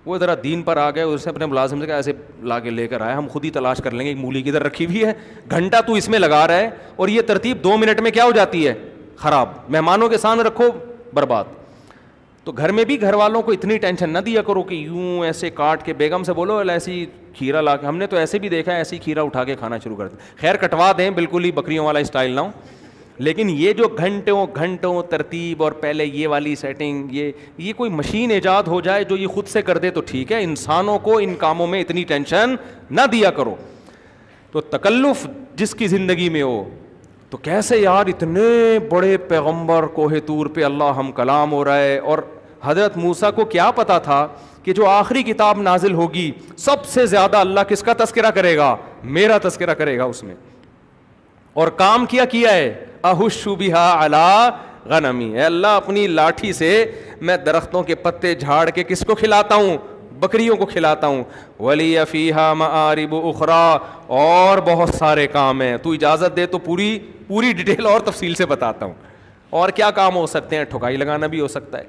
وہ ذرا دین پر آ گئے, اس نے اپنے ملازم سے کہا ایسے لا کے لے کر آئے, ہم خود ہی تلاش کر لیں گے مولی کدھر رکھی ہوئی ہے. گھنٹہ تو اس میں لگا رہا ہے اور یہ ترتیب 2 منٹ میں کیا ہو جاتی ہے, خراب. مہمانوں کے سامنے رکھو, برباد. تو گھر میں بھی گھر والوں کو اتنی ٹینشن نہ دیا کرو کہ یوں ایسے کاٹ کے. بیگم سے بولو ایسی کھیرا لا کے, ہم نے تو ایسے بھی دیکھا ہے ایسی کھیرا اٹھا کے کھانا شروع کر دیں. خیر کٹوا دیں, بالکل ہی بکریوں والا اسٹائل نہ ہو, لیکن یہ جو گھنٹوں گھنٹوں ترتیب اور پہلے یہ والی سیٹنگ, یہ کوئی مشین ایجاد ہو جائے جو یہ خود سے کر دے تو ٹھیک ہے. انسانوں کو ان کاموں میں اتنی ٹینشن نہ دیا کرو. تو تکلف جس کی زندگی میں ہو, تو کیسے یار اتنے بڑے پیغمبر کوہ طور پہ اللہ ہم کلام ہو رہا ہے. اور حضرت موسیٰ کو کیا پتا تھا کہ جو آخری کتاب نازل ہوگی سب سے زیادہ اللہ کس کا تذکرہ کرے گا, میرا تذکرہ کرے گا اس میں. اور کام کیا ہے, احش بہا علی غنمی، اے اللہ اپنی لاٹھی سے میں درختوں کے پتے جھاڑ کے کس کو کھلاتا ہوں؟ بکریوں کو کھلاتا ہوں. ولی فیہا مآرب اخرى، اور بہت سارے کام ہیں، تو اجازت دے تو پوری ڈیٹیل اور تفصیل سے بتاتا ہوں. اور کیا کام ہو سکتے ہیں؟ ٹھکائی لگانا بھی ہو سکتا ہے،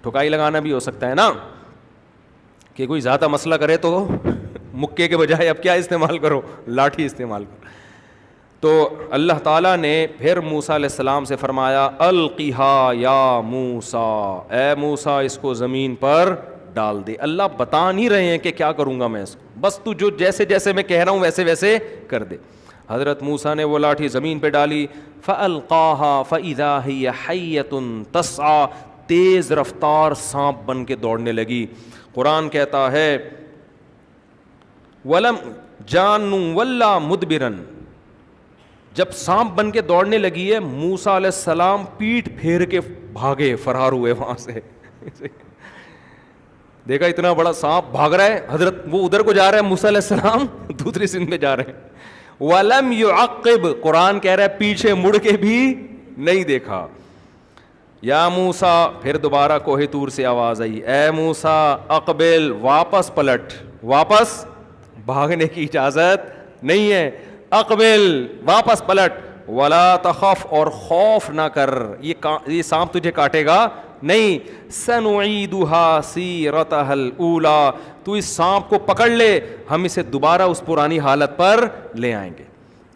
ٹھکائی لگانا بھی ہو سکتا ہے نا، کہ کوئی زیادہ مسئلہ کرے تو مکے کے بجائے اب کیا استعمال کرو؟ لاٹھی استعمال کرو. تو اللہ تعالیٰ نے پھر موسیٰ علیہ السلام سے فرمایا القیہا یا موسیٰ، اے موسیٰ اس کو زمین پر ڈال دے. اللہ بتا نہیں رہے ہیں کہ کیا کروں گا میں اس کو، بس تو جو جیسے جیسے میں کہہ رہا ہوں ویسے ویسے کر دے. حضرت موسیٰ نے وہ لاٹھی زمین پہ ڈالی، فَأَلْقَاهَا فَإِذَا هِيَ حَيَّةٌ تَسْعَىٰ، تیز رفتار سانپ بن کے دوڑنے لگی. قرآن کہتا ہے وَلَمْ جَانٌ وَلَّا مُدْبِرًا، جب سانپ بن کے دوڑنے لگی ہے موسیٰ علیہ السلام پیٹھ پھیر کے بھاگے، فرار ہوئے وہاں سے. دیکھا اتنا بڑا سانپ بھاگ رہا ہے، حضرت وہ ادھر کو جا رہا ہے، موسیٰ علیہ السلام دوسری سمت میں جا رہے ہیں. وَلَمْ يُعَقِّبْ، قرآن کہہ رہا ہے پیچھے مڑ کے بھی نہیں دیکھا. یا موسیٰ، پھر دوبارہ کوہ طور سے آواز آئی، اے موسیٰ اقبل، واپس پلٹ، واپس بھاگنے کی اجازت نہیں ہے، اقبل واپس پلٹ، ولا تخف، اور خوف نہ کر، یہ سانپ تجھے کاٹے گا نہیں. سنعیدها سیرتها الاولی، تو اس سانپ کو پکڑ لے، ہم اسے دوبارہ اس پرانی حالت پر لے آئیں گے.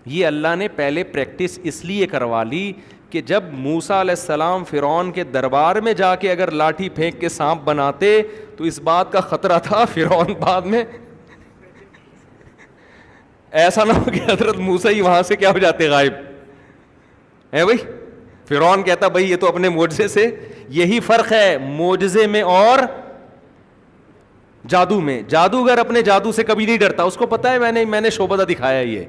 یہ اللہ نے پہلے پریکٹس اس لیے کروا لی کہ جب موسیٰ علیہ السلام فرعون کے دربار میں جا کے اگر لاٹھی پھینک کے سانپ بناتے تو اس بات کا خطرہ تھا فرعون بعد میں ایسا نہ ہو کہ حضرت موسیٰ ہی وہاں سے کیا ہو جاتے غائب ہے. بھائی فرعون کہتا بھائی یہ تو اپنے معجزے سے، یہی فرق ہے معجزے میں اور جادو میں. جادوگر اپنے جادو سے کبھی نہیں ڈرتا، اس کو پتا ہے میں نے شعبدہ دکھایا یہ.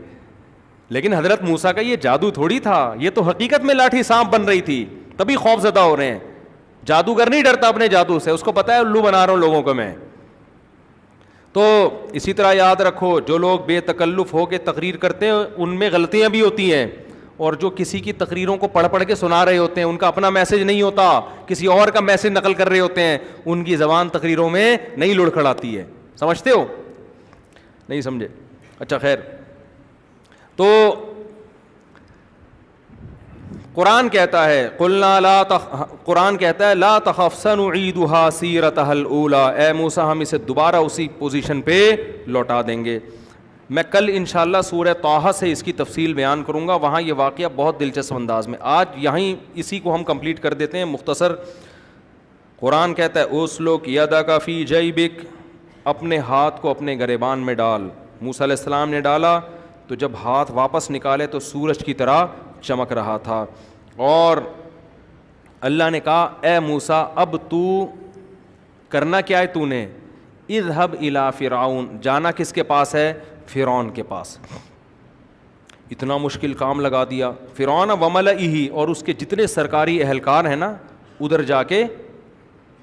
لیکن حضرت موسیٰ کا یہ جادو تھوڑی تھا، یہ تو حقیقت میں لاٹھی سانپ بن رہی تھی، تبھی خوف زدہ ہو رہے ہیں. جادوگر نہیں ڈرتا اپنے جادو سے، اس کو پتا ہے الو بنا رہا ہوں لوگوں کو میں. تو اسی طرح یاد رکھو جو لوگ بے تکلف ہو کے تقریر کرتے ہیں ان میں غلطیاں بھی ہوتی ہیں، اور جو کسی کی تقریروں کو پڑھ پڑھ کے سنا رہے ہوتے ہیں ان کا اپنا میسج نہیں ہوتا، کسی اور کا میسج نقل کر رہے ہوتے ہیں، ان کی زبان تقریروں میں نہیں لڑکھڑاتی ہے. سمجھتے ہو؟ نہیں سمجھے؟ اچھا خیر. تو قرآن کہتا ہے قرآن کہتا ہے لا تخف سنعیدها سیرتها الاولی، اے موسیٰ ہم اسے دوبارہ اسی پوزیشن پہ لوٹا دیں گے. میں کل انشاءاللہ سورہ طٰہٰ سے اس کی تفصیل بیان کروں گا، وہاں یہ واقعہ بہت دلچسپ انداز میں. آج یہیں اسی کو ہم کمپلیٹ کر دیتے ہیں مختصر. قرآن کہتا ہے اسلک یدک فی جیبک، اپنے ہاتھ کو اپنے گریبان میں ڈال. موسیٰ علیہ السلام نے ڈالا تو جب ہاتھ واپس نکالے تو سورج کی طرح چمک رہا تھا. اور اللہ نے کہا اے موسیٰ اب تو کرنا کیا ہے، تو نے اذهب الی فرعون، جانا کس کے پاس ہے؟ فرعون کے پاس. اتنا مشکل کام لگا دیا. فرعون وملئہ، اور اس کے جتنے سرکاری اہلکار ہیں نا ادھر جا کے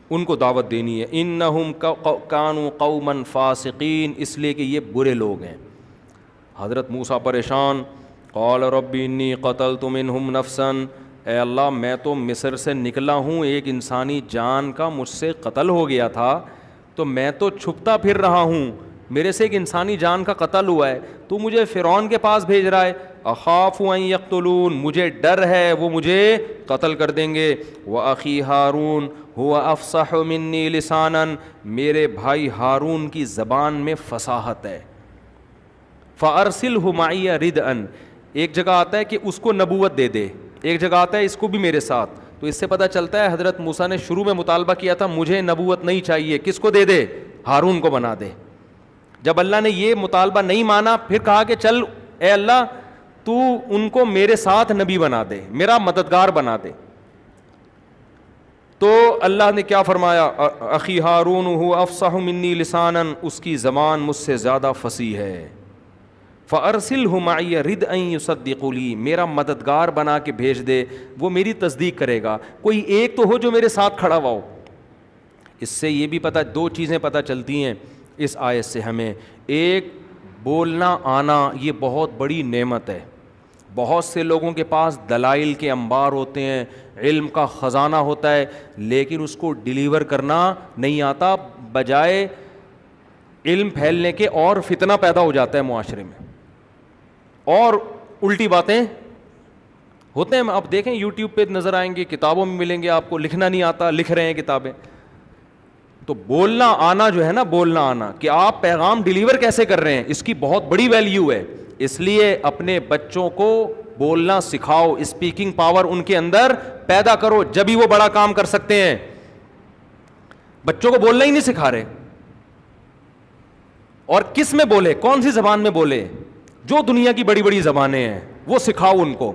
ان کو دعوت دینی ہے. انہم کانوا قوما فاسقین، اس لیے کہ یہ برے لوگ ہیں. حضرت موسیٰ پریشان، قال رب انی قتلت منہم نفسا، اے اللہ میں تو مصر سے نکلا ہوں، ایک انسانی جان کا مجھ سے قتل ہو گیا تھا، تو میں تو چھپتا پھر رہا ہوں، میرے سے ایک انسانی جان کا قتل ہوا ہے، تو مجھے فرعون کے پاس بھیج رہا ہے. اخاف ان یقتلون، مجھے ڈر ہے وہ مجھے قتل کر دیں گے. واخی ہارون هو افصح منی لسانا، میرے بھائی ہارون کی زبان میں فصاحت ہے. فارسلہ معی ردءا، ایک جگہ آتا ہے کہ اس کو نبوت دے دے، ایک جگہ آتا ہے اس کو بھی میرے ساتھ. تو اس سے پتہ چلتا ہے حضرت موسیٰ نے شروع میں مطالبہ کیا تھا مجھے نبوت نہیں چاہیے، کس کو دے دے؟ ہارون کو بنا دے. جب اللہ نے یہ مطالبہ نہیں مانا پھر کہا کہ چل اے اللہ تو ان کو میرے ساتھ نبی بنا دے، میرا مددگار بنا دے. تو اللہ نے کیا فرمایا؟ اخی ہارون هو افصح منی لسانا، اس کی زبان مجھ سے زیادہ فصیح ہے. فارسلہ معی ردءا یصدق لی، میرا مددگار بنا کے بھیج دے، وہ میری تصدیق کرے گا. کوئی ایک تو ہو جو میرے ساتھ کھڑا ہوا ہو. اس سے یہ بھی پتہ، دو چیزیں پتہ چلتی ہیں اس آیت سے ہمیں. ایک، بولنا آنا یہ بہت بڑی نعمت ہے. بہت سے لوگوں کے پاس دلائل کے انبار ہوتے ہیں, علم کا خزانہ ہوتا ہے, لیکن اس کو ڈیلیور کرنا نہیں آتا. بجائے علم پھیلنے کے اور فتنہ پیدا ہو جاتا ہے معاشرے میں, اور الٹی باتیں ہوتے ہیں. آپ دیکھیں یوٹیوب پہ نظر آئیں گے, کتابوں میں ملیں گے آپ کو, لکھنا نہیں آتا, لکھ رہے ہیں کتابیں. تو بولنا آنا جو ہے نا, بولنا آنا کہ آپ پیغام ڈیلیور کیسے کر رہے ہیں, اس کی بہت بڑی ویلیو ہے. اس لیے اپنے بچوں کو بولنا سکھاؤ, اسپیکنگ پاور ان کے اندر پیدا کرو, جبھی وہ بڑا کام کر سکتے ہیں. بچوں کو بولنا ہی نہیں سکھا رہے. اور کس میں بولے, کون سی زبان میں بولے؟ جو دنیا کی بڑی بڑی زبانیں ہیں وہ سکھاؤ ان کو.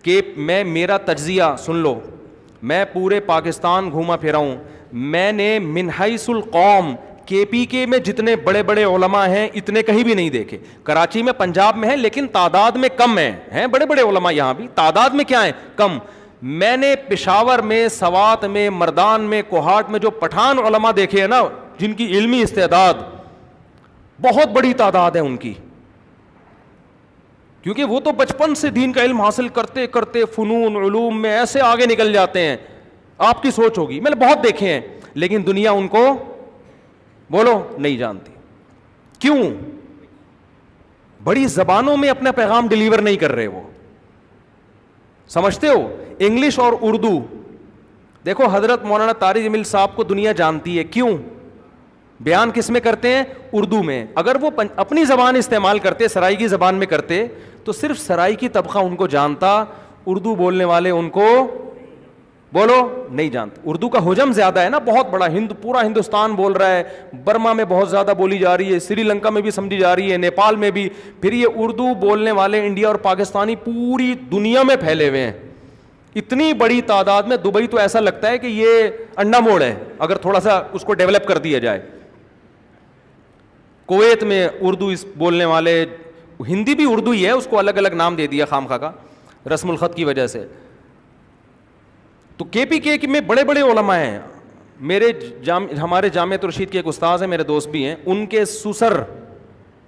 کہ میرا تجزیہ سن لو, میں پورے پاکستان گھوما پھرا ہوں, میں نے من حیث القوم KPK میں جتنے بڑے بڑے علماء ہیں اتنے کہیں بھی نہیں دیکھے. کراچی میں, پنجاب میں ہیں, لیکن تعداد میں کم ہیں بڑے بڑے علماء یہاں بھی, تعداد میں کیا ہیں, کم. میں نے پشاور میں, سوات میں, مردان میں, کوہاٹ میں جو پٹھان علماء دیکھے ہیں نا, جن کی علمی استعداد بہت بڑی تعداد ہے ان کی, کیونکہ وہ تو بچپن سے دین کا علم حاصل کرتے کرتے فنون علوم میں ایسے آگے نکل جاتے ہیں. آپ کی سوچ ہوگی, میں نے بہت دیکھے ہیں, لیکن دنیا ان کو بولو نہیں جانتی. کیوں؟ بڑی زبانوں میں اپنا پیغام ڈیلیور نہیں کر رہے. وہ سمجھتے ہو, انگلش اور اردو. دیکھو حضرت مولانا طارق جمیل صاحب کو دنیا جانتی ہے, کیوں؟ بیان کس میں کرتے ہیں, اردو میں. اگر وہ اپنی زبان استعمال کرتے, سرائیکی زبان میں کرتے, تو صرف سرائیکی طبقہ ان کو جانتا, اردو بولنے والے ان کو بولو نہیں جانتے. اردو کا حجم زیادہ ہے نا, بہت بڑا, پورا ہندوستان بول رہا ہے, برما میں بہت زیادہ بولی جا رہی ہے, سری لنکا میں بھی سمجھی جا رہی ہے, نیپال میں بھی. پھر یہ اردو بولنے والے انڈیا اور پاکستانی پوری دنیا میں پھیلے ہوئے ہیں, اتنی بڑی تعداد میں. دبئی تو ایسا لگتا ہے کہ یہ انڈا موڑ ہے اگر تھوڑا سا اس کو ڈیولپ کر دیا جائے. کویت میں اردو بولنے والے, ہندی بھی اردو ہی ہے, اس کو الگ الگ نام دے دیا خام خواہ کا, رسم الخط کی وجہ سے. تو KPK میں بڑے بڑے علماء ہیں. ہمارے جامعۃ الرشید کے ایک استاذ ہیں, میرے دوست بھی ہیں, ان کے سسر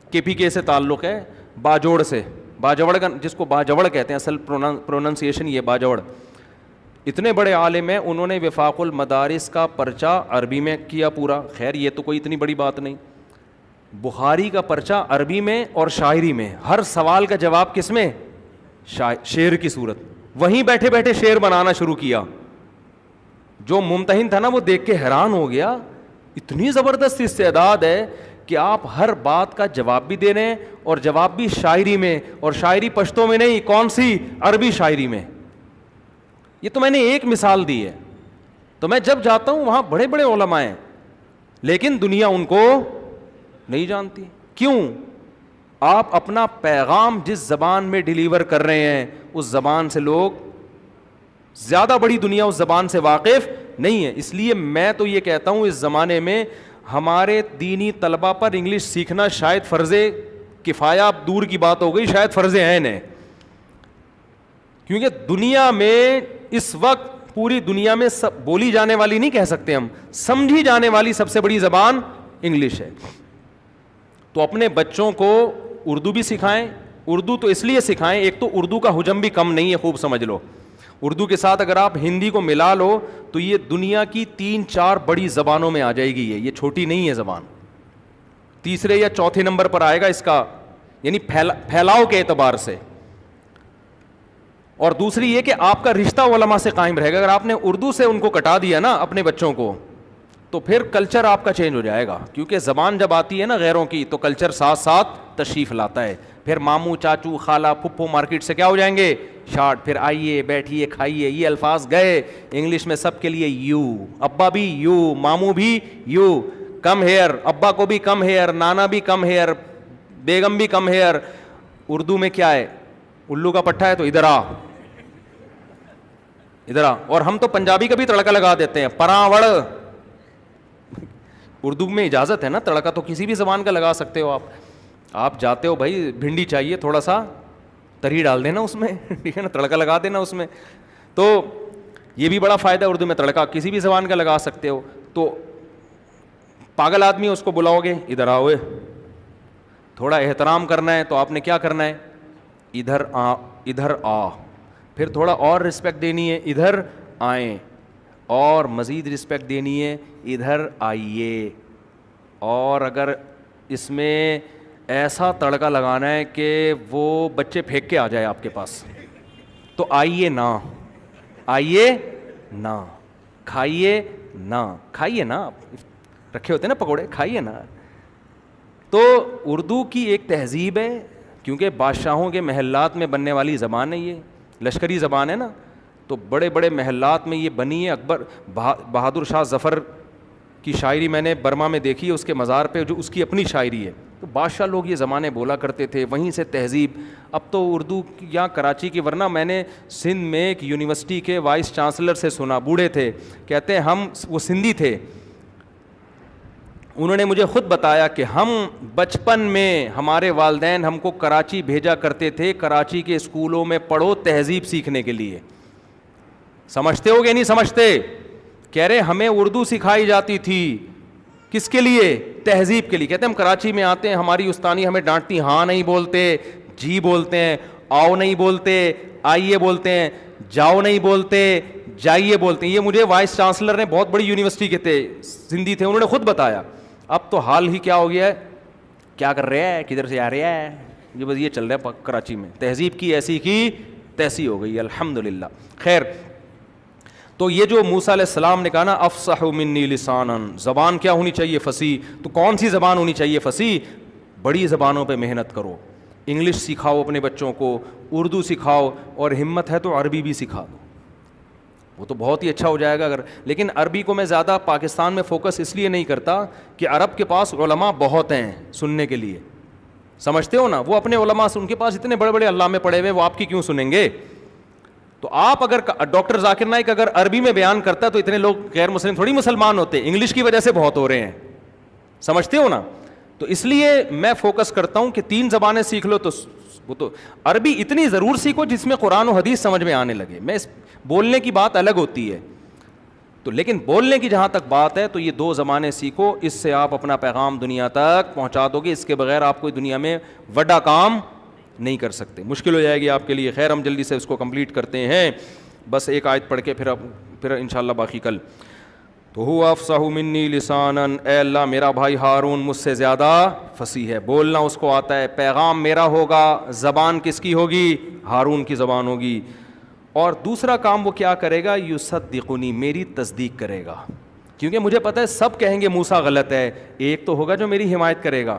KPK سے تعلق ہے, باجوڑ سے. باجوڑ کا, جس کو باجوڑ کہتے ہیں, اصل پروننسیشن یہ باجوڑ. اتنے بڑے عالم ہیں, انہوں نے وفاق المدارس کا پرچہ عربی میں کیا پورا. خیر یہ تو کوئی اتنی بڑی بات نہیں. بخاری کا پرچہ عربی میں اور شاعری میں, ہر سوال کا جواب کس میں, شعر کی صورت. وہیں بیٹھے بیٹھے شعر بنانا شروع کیا. جو ممتحن تھا نا وہ دیکھ کے حیران ہو گیا, اتنی زبردست استعداد ہے کہ آپ ہر بات کا جواب بھی دے رہے ہیں, اور جواب بھی شاعری میں, اور شاعری پشتو میں نہیں, کون سی, عربی شاعری میں. یہ تو میں نے ایک مثال دی ہے. تو میں جب جاتا ہوں وہاں بڑے بڑے علماء ہیں, لیکن دنیا ان کو نہیں جانتی. کیوں؟ آپ اپنا پیغام جس زبان میں ڈیلیور کر رہے ہیں, اس زبان سے لوگ, زیادہ بڑی دنیا اس زبان سے واقف نہیں ہے. اس لیے میں تو یہ کہتا ہوں, اس زمانے میں ہمارے دینی طلبہ پر انگلش سیکھنا شاید فرض کفایہ, دور کی بات ہو گئی, شاید فرض عین ہے. کیونکہ دنیا میں اس وقت, پوری دنیا میں بولی جانے والی نہیں کہہ سکتے ہم, سمجھی جانے والی سب سے بڑی زبان انگلش ہے. تو اپنے بچوں کو اردو بھی سکھائیں. اردو تو اس لیے سکھائیں, ایک تو اردو کا حجم بھی کم نہیں ہے, خوب سمجھ لو. اردو کے ساتھ اگر آپ ہندی کو ملا لو تو یہ دنیا کی 3-4 بڑی زبانوں میں آ جائے گی. یہ چھوٹی نہیں ہے زبان, تیسرے یا چوتھے نمبر پر آئے گا اس کا, یعنی پھیلاؤ کے اعتبار سے. اور دوسری یہ کہ آپ کا رشتہ علماء سے قائم رہے گا. اگر آپ نے اردو سے ان کو کٹا دیا نا اپنے بچوں کو, تو پھر کلچر آپ کا چینج ہو جائے گا. کیونکہ زبان جب آتی ہے نا غیروں کی, تو کلچر ساتھ ساتھ تشریف لاتا ہے. پھر ماموں, چاچو, خالہ, پھپھو مارکیٹ سے کیا ہو جائیں گے, شارٹ. پھر آئیے, بیٹھیے, کھائیے, یہ الفاظ گئے. انگلش میں سب کے لیے یو, ابا بھی یو, ماموں بھی یو, کم ہیئر, ابا کو بھی کم ہیئر, نانا بھی کم ہیئر, بیگم بھی کم ہیئر. اردو میں کیا ہے, الو کا پٹھا ہے تو ادھر آ, ادھر آ. اور ہم تو پنجابی کا بھی تڑکا لگا دیتے ہیں, پراوڑ. اردو میں اجازت ہے نا, تڑکا تو کسی بھی زبان کا لگا سکتے ہو آپ. آپ جاتے ہو بھائی بھنڈی چاہیے, تھوڑا سا تری ڈال دینا اس میں, ٹھیک ہے نا, تڑکا لگا دینا اس میں. تو یہ بھی بڑا فائدہ, اردو میں تڑکا کسی بھی زبان کا لگا سکتے ہو. تو پاگل آدمی اس کو بلاؤ گے, ادھر آؤ, تھوڑا احترام کرنا ہے تو آپ نے کیا کرنا ہے, ادھر آ, پھر تھوڑا اور رسپیکٹ دینی ہے, ادھر آئیں, اور مزید رسپیکٹ دینی ہے, ادھر آئیے. اور اگر اس میں ایسا تڑکا لگانا ہے کہ وہ بچے پھینک کے آ جائے آپ کے پاس, تو آئیے نا, آئیے نا, کھائیے نا, کھائیے نا, رکھے ہوتے ہیں نا پکوڑے, کھائیے نا. تو اردو کی ایک تہذیب ہے, کیونکہ بادشاہوں کے محلات میں بننے والی زبان ہے, یہ لشکری زبان ہے نا, تو بڑے بڑے محلات میں یہ بنی ہے. اکبر بہادر شاہ ظفر کی شاعری میں نے برما میں دیکھی ہے, اس کے مزار پہ جو اس کی اپنی شاعری ہے. تو بادشاہ لوگ یہ زمانے بولا کرتے تھے, وہیں سے تہذیب. اب تو اردو یہاں کراچی کی, ورنہ میں نے سندھ میں ایک یونیورسٹی کے وائس چانسلر سے سنا, بوڑھے تھے, کہتے ہیں ہم, وہ سندھی تھے, انہوں نے مجھے خود بتایا کہ ہم بچپن میں ہمارے والدین ہم کو کراچی بھیجا کرتے تھے, کراچی کے اسکولوں میں پڑھو تہذیب سیکھنے کے لیے. سمجھتے ہو گے نہیں سمجھتے؟ کہہ رہے ہمیں اردو سکھائی جاتی تھی, کس کے لیے؟ تہذیب کے لیے. کہتے ہیں ہم کراچی میں آتے ہیں, ہماری استانی ہمیں ڈانٹتی, ہاں نہیں بولتے, جی بولتے ہیں, آؤ نہیں بولتے, آئیے بولتے ہیں, جاؤ نہیں بولتے, جائیے بولتے ہیں. یہ مجھے وائس چانسلر نے, بہت بڑی یونیورسٹی کے تھے, سندھی تھے, انہوں نے خود بتایا. اب تو حال ہی کیا ہو گیا ہے, کیا کر رہا ہے, کدھر سے آ رہا ہے, یہ بس یہ چل رہا ہے کراچی میں. تہذیب کی ایسی کی تیسی ہو گئی, الحمدللہ. خیر, تو یہ جو موسیٰ علیہ السلام نے کہا نا افصح منی لسانا, زبان کیا ہونی چاہیے؟ فصیح. تو کون سی زبان ہونی چاہیے فصیح؟ بڑی زبانوں پہ محنت کرو, انگلش سکھاؤ اپنے بچوں کو, اردو سکھاؤ, اور ہمت ہے تو عربی بھی سکھا دو, وہ تو بہت ہی اچھا ہو جائے گا. اگر لیکن عربی کو میں زیادہ پاکستان میں فوکس اس لیے نہیں کرتا کہ عرب کے پاس علماء بہت ہیں سننے کے لیے, سمجھتے ہو نا, وہ اپنے علماء سے, ان کے پاس اتنے بڑے بڑے علامے پڑے ہوئے, وہ آپ کی کیوں سنیں گے؟ تو آپ اگر ڈاکٹر ذاکر نائک اگر عربی میں بیان کرتا تو اتنے لوگ غیر مسلم تھوڑی مسلمان ہوتے, انگلش کی وجہ سے بہت ہو رہے ہیں, سمجھتے ہو نا. تو اس لیے میں فوکس کرتا ہوں کہ 3 زبانیں سیکھ لو, تو وہ تو عربی اتنی ضرور سیکھو جس میں قرآن و حدیث سمجھ میں آنے لگے. میں بولنے کی بات الگ ہوتی ہے, تو لیکن بولنے کی جہاں تک بات ہے تو یہ 2 زبانیں سیکھو, اس سے آپ اپنا پیغام دنیا تک پہنچا دو گے. اس کے بغیر آپ کوئی دنیا میں بڑا کام نہیں کر سکتے, مشکل ہو جائے گی آپ کے لیے. خیر, ہم جلدی سے اس کو کمپلیٹ کرتے ہیں, بس ایک آیت پڑھ کے پھر انشاءاللہ باقی کل. تو هو افصح منی لسانا, اے اللہ میرا بھائی ہارون مجھ سے زیادہ فصیح ہے, بولنا اس کو آتا ہے, پیغام میرا ہوگا, زبان کس کی ہوگی؟ ہارون کی زبان ہوگی. اور دوسرا کام وہ کیا کرے گا؟ یصدقنی, میری تصدیق کرے گا, کیونکہ مجھے پتہ ہے سب کہیں گے موسیٰ غلط ہے, ایک تو ہوگا جو میری حمایت کرے گا.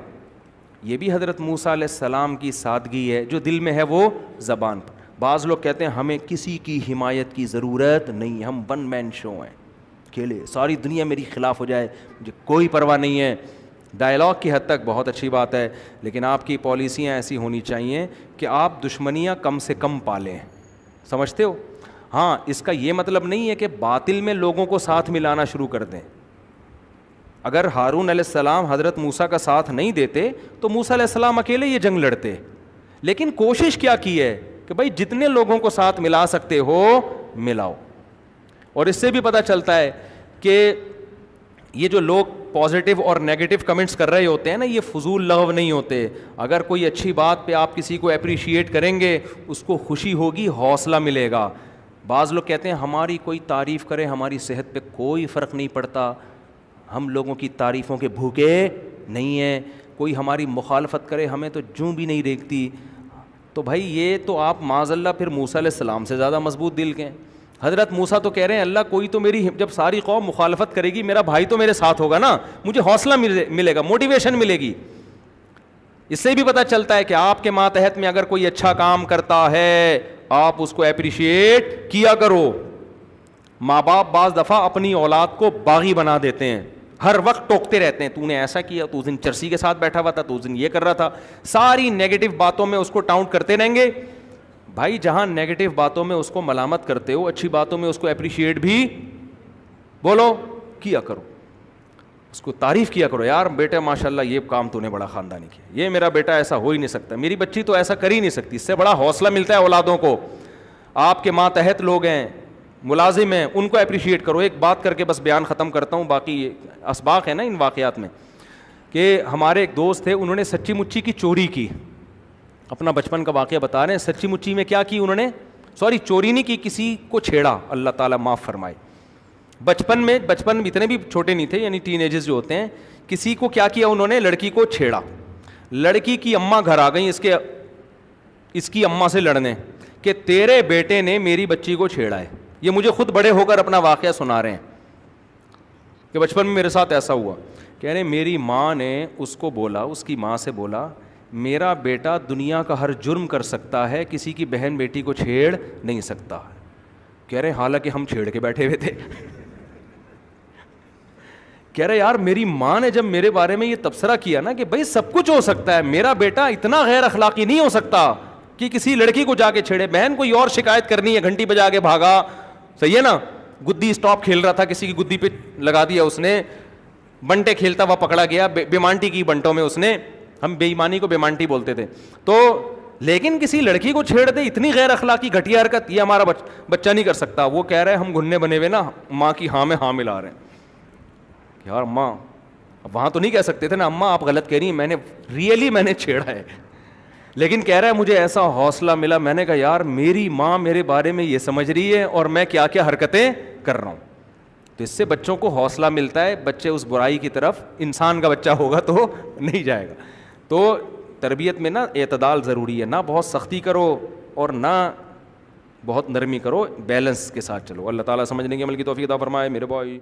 یہ بھی حضرت موسیٰ علیہ السلام کی سادگی ہے, جو دل میں ہے وہ زبان پر. بعض لوگ کہتے ہیں ہمیں کسی کی حمایت کی ضرورت نہیں, ہم 1 مین شو ہیں, اکیلے, ساری دنیا میری خلاف ہو جائے مجھے کوئی پرواہ نہیں ہے. ڈائلاگ کی حد تک بہت اچھی بات ہے, لیکن آپ کی پالیسیاں ایسی ہونی چاہیے کہ آپ دشمنیاں کم سے کم پالیں, سمجھتے ہو؟ ہاں, اس کا یہ مطلب نہیں ہے کہ باطل میں لوگوں کو ساتھ ملانا شروع کر دیں. اگر ہارون علیہ السلام حضرت موسیٰ کا ساتھ نہیں دیتے تو موسیٰ علیہ السلام اکیلے یہ جنگ لڑتے, لیکن کوشش کیا کی ہے کہ بھائی جتنے لوگوں کو ساتھ ملا سکتے ہو ملاؤ. اور اس سے بھی پتہ چلتا ہے کہ یہ جو لوگ پازیٹیو اور نیگیٹو کمنٹس کر رہے ہوتے ہیں نا, یہ فضول لغو نہیں ہوتے. اگر کوئی اچھی بات پہ آپ کسی کو اپریشیٹ کریں گے, اس کو خوشی ہوگی, حوصلہ ملے گا. بعض لوگ کہتے ہیں ہماری کوئی تعریف کرے ہماری صحت پہ کوئی فرق نہیں پڑتا, ہم لوگوں کی تعریفوں کے بھوکے نہیں ہیں, کوئی ہماری مخالفت کرے ہمیں تو جوں بھی نہیں دیکھتی. تو بھائی یہ تو آپ معاذ اللہ پھر موسیٰ علیہ السلام سے زیادہ مضبوط دل کے ہیں. حضرت موسیٰ تو کہہ رہے ہیں اللہ کوئی تو میری, جب ساری قوم مخالفت کرے گی میرا بھائی تو میرے ساتھ ہوگا نا, مجھے حوصلہ ملے گا, موٹیویشن ملے گی. اس سے بھی پتہ چلتا ہے کہ آپ کے ماتحت میں اگر کوئی اچھا کام کرتا ہے آپ اس کو اپریشیٹ کیا کرو. ماں باپ بعض دفعہ اپنی اولاد کو باغی بنا دیتے ہیں, ہر وقت ٹوکتے رہتے ہیں, تو نے ایسا کیا, تو اس دن چرسی کے ساتھ بیٹھا ہوا تھا, تو اس دن یہ کر رہا تھا, ساری نیگیٹو باتوں میں اس کو ٹاؤنٹ کرتے رہیں گے. بھائی جہاں نیگیٹو باتوں میں اس کو ملامت کرتے ہو, اچھی باتوں میں اس کو اپریشیٹ بھی بولو کیا کرو, اس کو تعریف کیا کرو. یار بیٹا ماشاءاللہ یہ کام تو نے بڑا خاندانی کیا, یہ میرا بیٹا ایسا ہو ہی نہیں سکتا, میری بچی تو ایسا کر ہی نہیں سکتی. اس سے بڑا حوصلہ ملتا ہے اولادوں کو. آپ کے ماتحت لوگ ہیں, ملازم ہیں, ان کو اپریشیٹ کرو. ایک بات کر کے بس بیان ختم کرتا ہوں, باقی اسباق ہے نا ان واقعات میں, کہ ہمارے ایک دوست تھے, انہوں نے سچی مچی کی چوری کی, اپنا بچپن کا واقعہ بتا رہے ہیں. سچی مچی میں کیا کی انہوں نے؟ سوری, چوری نہیں کی, کسی کو چھیڑا. اللہ تعالیٰ معاف فرمائے. بچپن میں اتنے بھی چھوٹے نہیں تھے, یعنی ٹین ایجز جو ہوتے ہیں, کسی کو کیا کیا انہوں نے؟ لڑکی کو چھیڑا. لڑکی کی اماں گھر آ گئیں اس کی اماں سے لڑنے کہ تیرے بیٹے نے میری بچی کو چھیڑا ہے. یہ مجھے خود بڑے ہو کر اپنا واقعہ سنا رہے ہیں کہ بچپن میں میرے ساتھ ایسا ہوا. کہہ رہے میری ماں نے اس کو بولا, اس کی ماں سے بولا, میرا بیٹا دنیا کا ہر جرم کر سکتا ہے, کسی کی بہن بیٹی کو چھیڑ نہیں سکتا. کہہ رہے حالانکہ ہم چھیڑ کے بیٹھے ہوئے تھے. کہہ رہے یار میری ماں نے جب میرے بارے میں یہ تبصرہ کیا نا کہ بھائی سب کچھ ہو سکتا ہے, میرا بیٹا اتنا غیر اخلاقی نہیں ہو سکتا کہ کسی لڑکی کو جا کے چھیڑے. بہن کوئی اور شکایت کرنی ہے, گھنٹی بجا کے بھاگا, صحیح ہے نا, گدی اسٹاپ کھیل رہا تھا, کسی کی گدی پہ لگا دیا اس نے, بنٹے کھیلتا ہوا پکڑا گیا, بیمانٹی کی بنٹوں میں اس نے, ہم بے ایمانی کو بیمانٹی بولتے تھے. تو لیکن کسی لڑکی کو چھیڑ دے, اتنی غیر اخلاقی گھٹیا حرکت, یہ ہمارا بچہ نہیں کر سکتا. وہ کہہ رہے ہم گھننے بنے ہوئے نا ماں کی ہاں میں ہاں ملا رہے ہیں. یار ماں, وہاں تو نہیں کہہ سکتے تھے نا اماں آپ غلط کہہ رہی ہیں, میں نے چھیڑا ہے. لیکن کہہ رہا ہے مجھے ایسا حوصلہ ملا, میں نے کہا یار میری ماں میرے بارے میں یہ سمجھ رہی ہے اور میں کیا کیا حرکتیں کر رہا ہوں. تو اس سے بچوں کو حوصلہ ملتا ہے, بچے اس برائی کی طرف, انسان کا بچہ ہوگا تو نہیں جائے گا. تو تربیت میں نا اعتدال ضروری ہے, نہ بہت سختی کرو اور نہ بہت نرمی کرو, بیلنس کے ساتھ چلو. اللہ تعالیٰ سمجھنے کے عمل کی توفیق عطا فرمائے میرے بھائی.